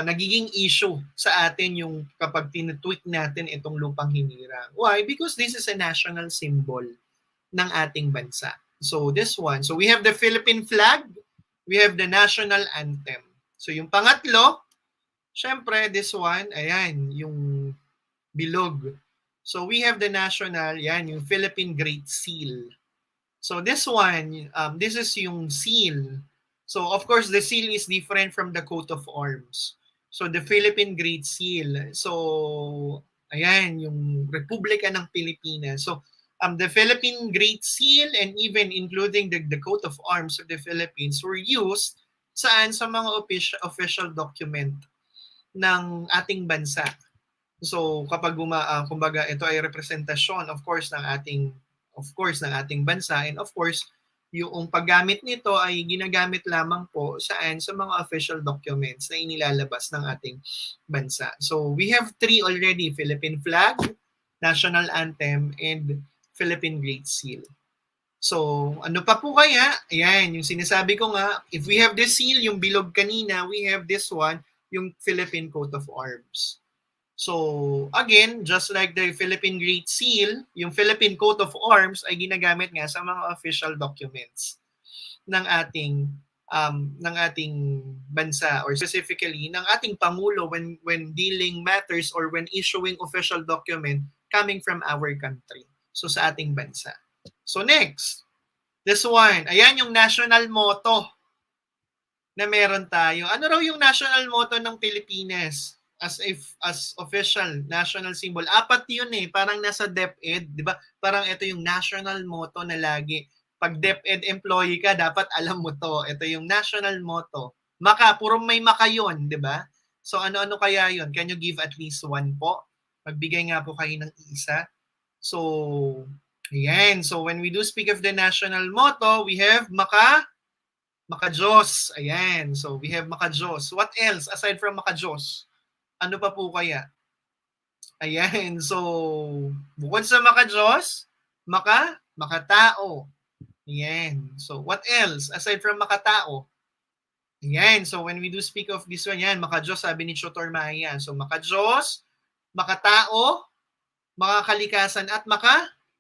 nagiging issue sa atin yung kapag tinutweak natin itong Lupang Hinirang. Why? Because this is a national symbol ng ating bansa. So this one. So we have the Philippine flag, we have the national anthem. So yung pangatlo, syempre this one, ayan, yung bilog. So we have the national, yan, yung Philippine Great Seal. So this one, this is yung seal. So of course the seal is different from the coat of arms. So the Philippine Great Seal. So ayan, yung Republika ng Pilipinas. So the Philippine Great Seal and even including the coat of arms of the Philippines were used sa mga official document ng ating bansa. So kapag kumbaga ito ay representasyon of course ng ating bansa, and of course yung paggamit nito ay ginagamit lamang po sa mga official documents na inilalabas ng ating bansa. So we have 3 already: Philippine flag, national anthem, and Philippine Great Seal. So, ano pa po kaya? Ayan, yung sinasabi ko nga, if we have this seal, yung bilog kanina, we have this one, yung Philippine Coat of Arms. So, again, just like the Philippine Great Seal, yung Philippine Coat of Arms ay ginagamit nga sa mga official documents ng ating bansa, or specifically ng ating Pangulo when dealing matters or when issuing official document coming from our country. So sa ating bansa. So next, this one. Ayan yung national motto na meron tayo. Ano raw yung national motto ng Pilipinas as official national symbol? 4 yun parang nasa DepEd, 'di ba? Parang ito yung national motto na lagi. Pag DepEd employee ka, dapat alam mo to. Ito yung national motto. Puro may maka yun, 'di ba? So ano-ano kaya yun? Can you give at least one po? Magbigay nga po kayo ng isa. So, ayan. So, when we do speak of the national motto, we have Maka-Diyos. Ayan. So, we have Maka-Diyos. What else aside from Maka-Diyos? Ano pa po kaya? Ayan. So, bukod sa Maka-Diyos, Makatao. Ayan. So, what else aside from Makatao? Ayan. So, when we do speak of this one, yan, Maka-Diyos, sabi ni Tutor Maya. So, Maka-Diyos, Makatao, Makakalikasan, at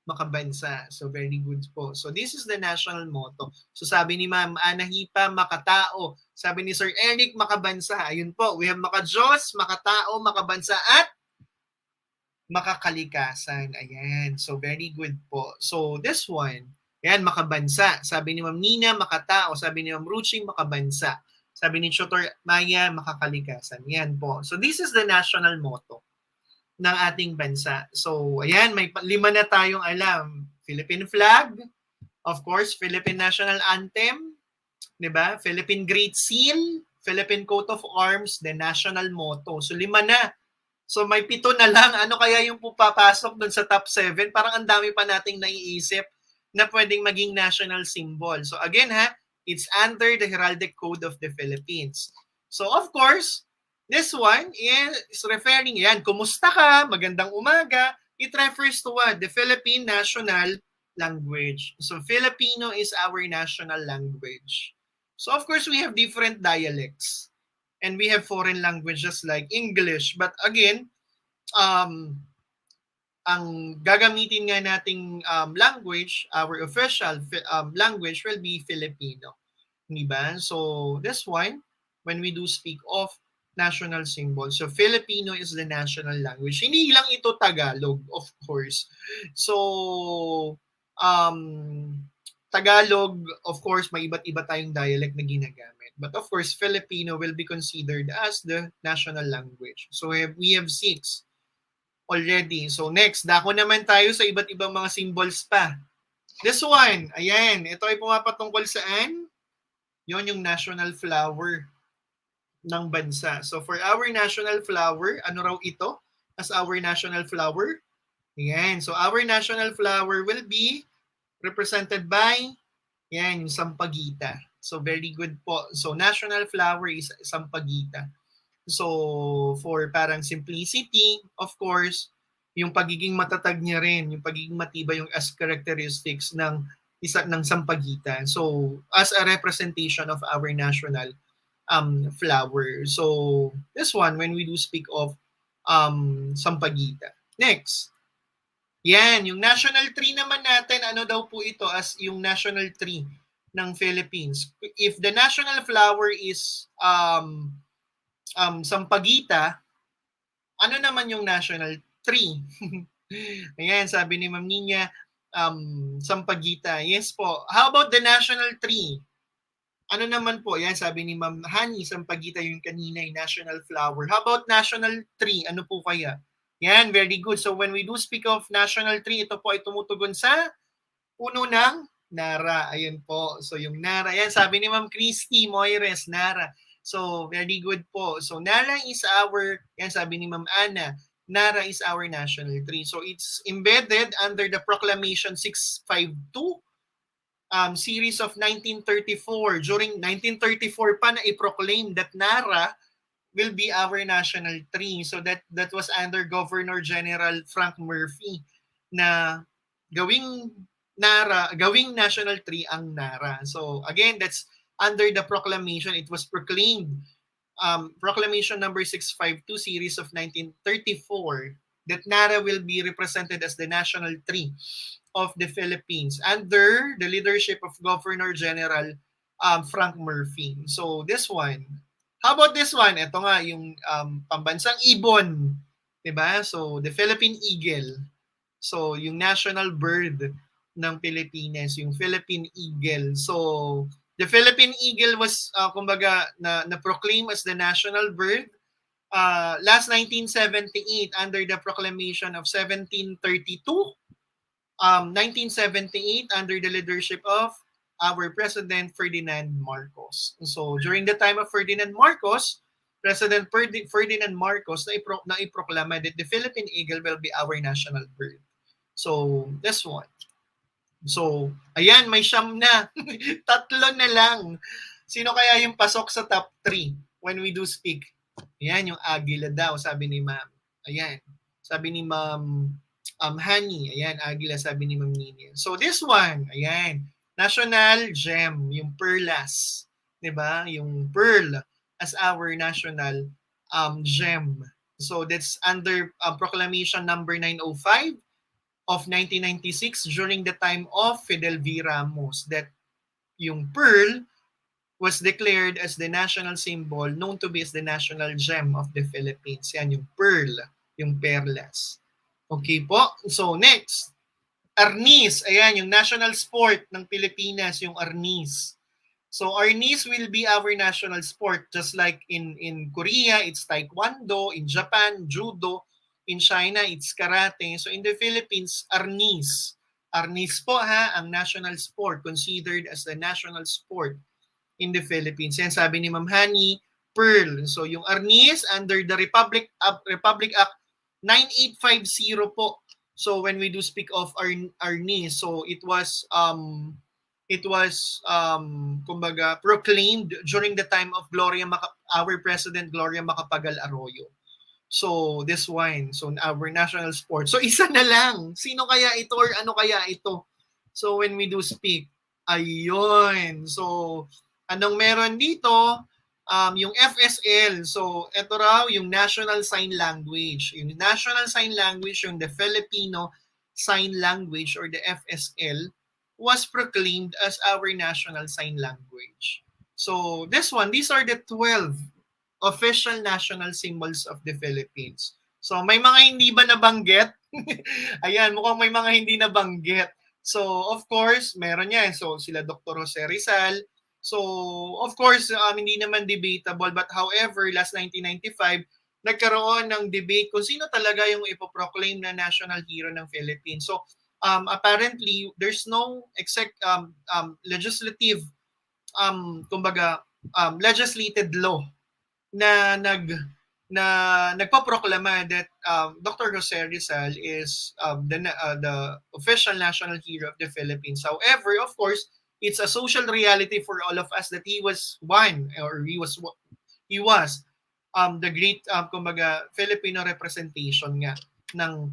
makabansa. So very good po. So this is the national motto. So sabi ni Ma'am Ana Hipa, makatao. Sabi ni Sir Eric, makabansa. Ayun po, we have makadiyos, makatao, makabansa, at makakalikasan. Ayan. So very good po. So this one, ayan, makabansa. Sabi ni Ma'am Nina, makatao. Sabi ni Ma'am Ruchi, makabansa. Sabi ni Tutor Maya, makakalikasan. Yan po. So this is the national motto ng ating bansa. So, ayan, may 5 na tayong alam. Philippine flag, of course, Philippine national anthem, 'di ba? Philippine Great Seal, Philippine coat of arms, the national motto. So 5 na. So may 7 na lang. Ano kaya yung pupapasok dun sa top 7? Parang ang dami pa nating naiisip na pwedeng maging national symbol. So again ha, it's under the Heraldic Code of the Philippines. So of course, this one is referring, yan, kumusta ka, magandang umaga, it refers to what? The Philippine national language. So Filipino is our national language. So of course, we have different dialects. And we have foreign languages like English. But again, ang gagamitin nga nating language, our official language will be Filipino. Diba? So this one, when we do speak of national symbol. So Filipino is the national language. Hindi lang ito Tagalog, of course. So Tagalog, of course, may iba't iba tayong dialect na ginagamit. But of course, Filipino will be considered as the national language. So we have 6 already. So next, dako naman tayo sa iba't ibang mga symbols pa. This one, ayan, ito ay pumapatungkol saan? Yon yung national flower ng bansa. So for our national flower, ano raw ito as our national flower? Ayan. So our national flower will be represented by, yan, yung sampagita. So very good po. So national flower is sampagita. So for parang simplicity, of course, yung pagiging matatag niya rin, yung pagiging matibay yung as characteristics ng sampagita. So as a representation of our national flower. So this one, when we do speak of sampagita. Next. Yan, yung national tree naman natin, ano daw po ito as yung national tree ng Philippines. If the national flower is sampagita, ano naman yung national tree? Ayan, sabi ni Ma'am Nina, sampagita. Yes po. How about the national tree? Ano naman po? Yan, sabi ni Ma'am Hani, sampagita yung kanina, yung national flower. How about national tree? Ano po kaya? Yan, very good. So when we do speak of national tree, ito po ay tumutugon sa puno ng Nara. Ayun po. So yung Nara. Yan, sabi ni Ma'am Christy Moires, Nara. So very good po. So Nara is our, yan sabi ni Ma'am Ana, Nara is our national tree. So it's embedded under the Proclamation 652 series of 1934. During 1934 pa na i-proclaim that Nara will be our national tree. So that was under Governor General Frank Murphy na gawing national tree ang Nara. So again, that's under the proclamation. It was proclaimed, Proclamation number 652 series of 1934, that Nara will be represented as the national tree of the Philippines under the leadership of Governor General Frank Murphy. So this one, how about this one? Ito nga yung pambansang ibon, 'di ba? So the Philippine Eagle. So yung national bird ng Pilipinas, yung Philippine Eagle. So the Philippine Eagle was kumbaga na proclaim as the national bird last 1978 under the proclamation of 1732. 1978 under the leadership of our President Ferdinand Marcos. So during the time of Ferdinand Marcos, President Ferdinand Marcos na iproklama that the Philippine Eagle will be our national bird. So this one. So ayan, may 9 na. 3 na lang. Sino kaya yung pasok sa top 3 when we do speak? Ayan, yung Agila daw, sabi ni Ma'am. Ayan, sabi ni Ma'am Honey, ayan, Agila, sabi ni Ma'am Nini. So this one, ayan, national gem, yung perlas, 'di ba? Yung pearl as our national gem. So that's under proclamation number 905 of 1996 during the time of Fidel V. Ramos that yung pearl was declared as the national symbol known to be as the national gem of the Philippines. Yan yung pearl, yung perlas. Okay po. So next, arnis. Ayan, yung national sport ng Pilipinas, yung arnis. So arnis will be our national sport just like in Korea, it's taekwondo, in Japan, judo, in China, it's karate. So in the Philippines, arnis. Arnis po ha, ang national sport, considered as the national sport in the Philippines. Yan sabi ni Ma'am Hani, pearl. So yung arnis under the Republic Act 9850 po. So when we do speak of arnis, so it was kumbaga proclaimed during the time of our President Gloria Macapagal Arroyo. So this one, so our national sport. So isa na lang. Sino kaya ito or ano kaya ito? So when we do speak, ayun. So anong meron dito? Yung FSL. So ito raw yung National Sign Language. Yung National Sign Language, yung the Filipino Sign Language or the FSL was proclaimed as our national sign language. So this one, these are the 12 official national symbols of the Philippines. So may mga hindi ba nabanggit? Ayan, mukhang may mga hindi nabanggit. So of course, meron yan. So sila Dr. Jose Rizal. So of course, hindi naman debatable. But however, last 1995, nagkaroon ng debate kung sino talaga yung ipoproclaim na national hero ng Philippines. So apparently, there's no legislative, legislated law na nagpaproklama that Dr. Jose Rizal is the official national hero of the Philippines. However, of course, it's a social reality for all of us that he was the great Filipino representation nga ng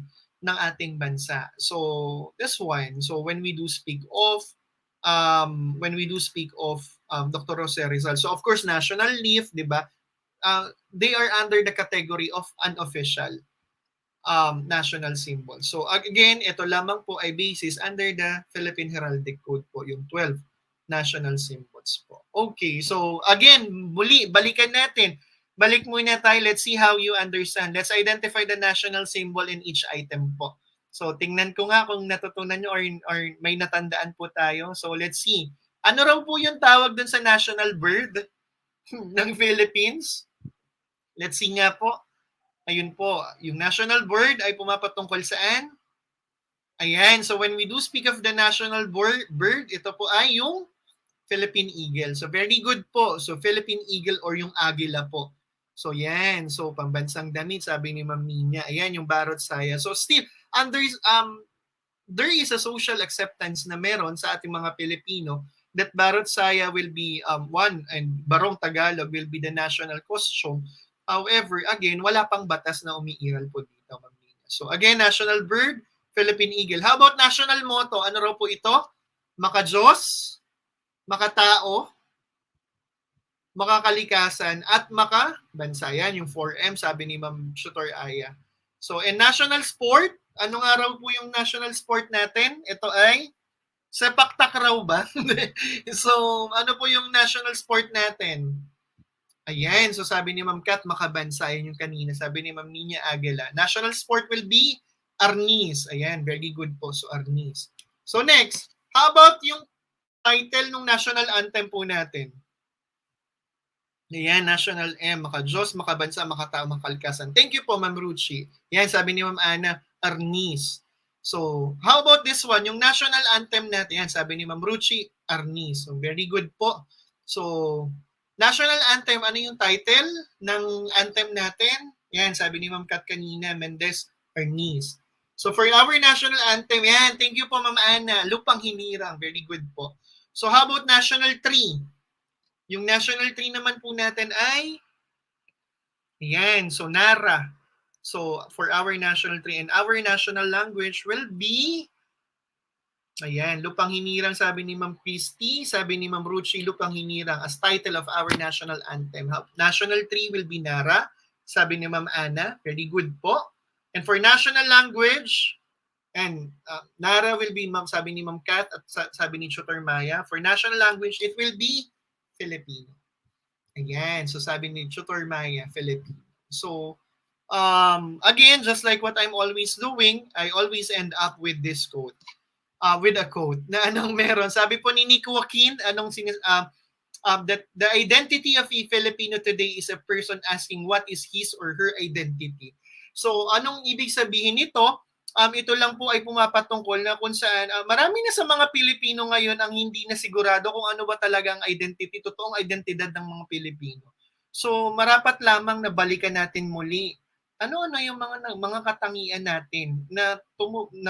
ating bansa. So this one, so when we do speak of Dr. Jose Rizal, so of course national leave, di ba? They are under the category of unofficial national symbol. So again, ito lamang po ay basis under the Philippine Heraldic Code po, yung 12 national symbols po. Okay, so again, muli, balikan natin. Balik muna tayo. Let's see how you understand. Let's identify the national symbol in each item po. So tingnan ko nga kung natutunan nyo or may natandaan po tayo. So let's see. Ano raw po yung tawag dun sa national bird ng Philippines? Let's see nga po. Ayun po. Yung national bird ay pumapatungkol saan? Ayan. So when we do speak of the national bird, ito po ay yung Philippine Eagle. So very good po. So Philippine Eagle or yung agila po. So yan, so pambansang damit, sabi ni Ma'am Nina. Ayan yung Barot Saya. So still, there is a social acceptance na meron sa ating mga Pilipino that Barot Saya will be one and Barong Tagalog will be the national costume. However, again, wala pang batas na umiiral po dito, Ma'am Nina. So again, national bird, Philippine Eagle. How about national motto? Ano raw po ito? Maka-Diyos, makatao, makakalikasan, at makabansa. Yan, yung 4M, sabi ni Ma'am Tutor Aya. So, in national sport, ano nga raw po yung national sport natin? Ito ay sepak takraw ba? So, ano po yung national sport natin? Ayan, so sabi ni Ma'am Kat, makabansa. Yan yung kanina. Sabi ni Ma'am Nina Aguila. National sport will be arnis. Ayan, very good po. So, arnis. So, next, how about yung title ng national anthem po natin? Ayan, national M, maka-Diyos, makabansa, makatao, makakalikasan. Thank you po, Ma'am Ruchi. Yan, sabi ni Ma'am Ana, arnis. So, how about this one? Yung national anthem natin, yan, sabi ni Ma'am Ruchi, arnis. So, very good po. So, national anthem, ano yung title ng anthem natin? Yan, sabi ni Ma'am Kat kanina, Mendez, arnis. So, for our national anthem, yan, thank you po, Ma'am Ana, Lupang Hinirang, very good po. So, how about national tree? Yung national tree naman po natin ay, ayan, so Nara. So, for our national tree and our national language will be, ayan, Lupang Hinirang, sabi ni Ma'am Christy, sabi ni Ma'am Ruchi, Lupang Hinirang as title of our national anthem. National tree will be Nara, sabi ni Ma'am Ana, very good po. And for national language, And Nara will be, sabi ni Ma'am Kat at sabi ni Tutor Maya, for national language, it will be Filipino. Ayan, so sabi ni Tutor Maya, Filipino. So, again, just like what I'm always doing, I always end up with this quote. With a quote na anong meron. Sabi po ni Nick Joaquin, that the identity of a Filipino today is a person asking what is his or her identity. So, anong ibig sabihin nito? Ito lang po ay pumapatungkol na kung saan marami na sa mga Pilipino ngayon ang hindi na sigurado kung ano ba talagang identity, totoong identidad ng mga Pilipino. So marapat lamang na balikan natin muli ano-ano yung mga katangian natin na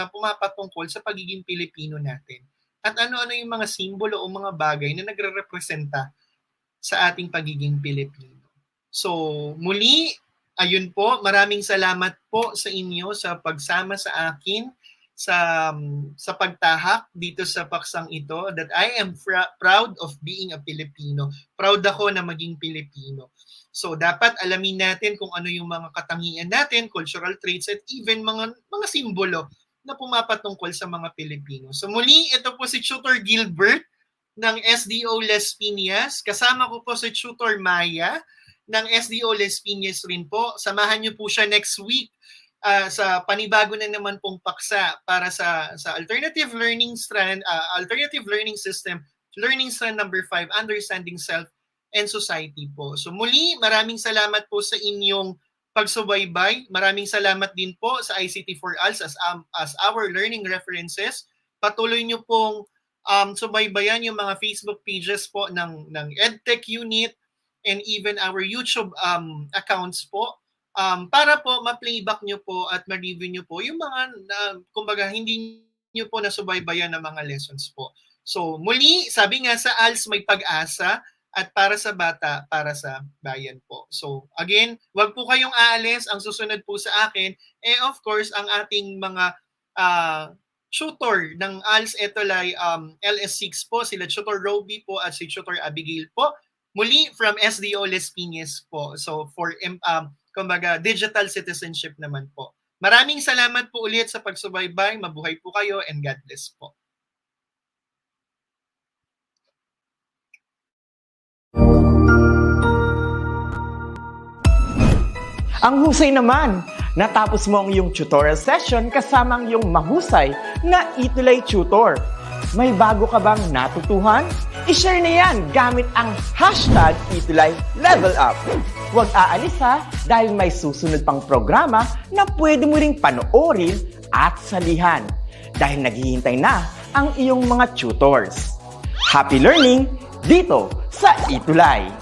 pumapatungkol sa pagiging Pilipino natin. At ano-ano yung mga simbolo o mga bagay na nagre-representa sa ating pagiging Pilipino. So muli, ayun po, maraming salamat po sa inyo sa pagsama sa akin sa pagtahak dito sa paksang ito, that I am proud of being a Filipino. Proud ako na maging Pilipino. So dapat alamin natin kung ano yung mga katangian natin, cultural traits, at even mga simbolo na pumapatungkol sa mga Pilipino. So muli, ito po si Tutor Gilbert ng SDO Les Piñas. Kasama ko po si Tutor Maya ng SDO Les Piñas rin po. Samahan niyo po siya next week sa panibago na naman pong paksa para sa alternative learning strand, alternative learning system, learning strand number 5, understanding self and society po. So muli, maraming salamat po sa inyong pagsubaybay. Maraming salamat din po sa ICT for ALS as our learning references. Patuloy niyo pong subaybayan yung mga Facebook pages po ng EdTech Unit and even our YouTube accounts po para po ma-playback nyo po at ma-review nyo po yung mga kumbaga hindi nyo po nasubaybayan ng mga lessons po. So muli, sabi nga sa ALS may pag-asa at para sa bata, para sa bayan po. So again, wag po kayong aalis. Ang susunod po sa akin, of course, ang ating mga tutor ng ALS ETUlay LS6 po, sila Tutor Roby po at si Tutor Abigail po. Muli from SDO Les Piñas po. So for kumbaga digital citizenship naman po. Maraming salamat po ulit sa pagsubaybay. Mabuhay po kayo and God bless po. Ang husay naman! Natapos mo ang iyong tutorial session kasama ang iyong mahusay na ETUlay tutor. May bago ka bang natutuhan? I-share na yan gamit ang hashtag ETUlay Level Up. Huwag aalis ha, dahil may susunod pang programa na pwede mo ring panoorin at salihan. Dahil naghihintay na ang iyong mga tutors. Happy learning dito sa ETUlay!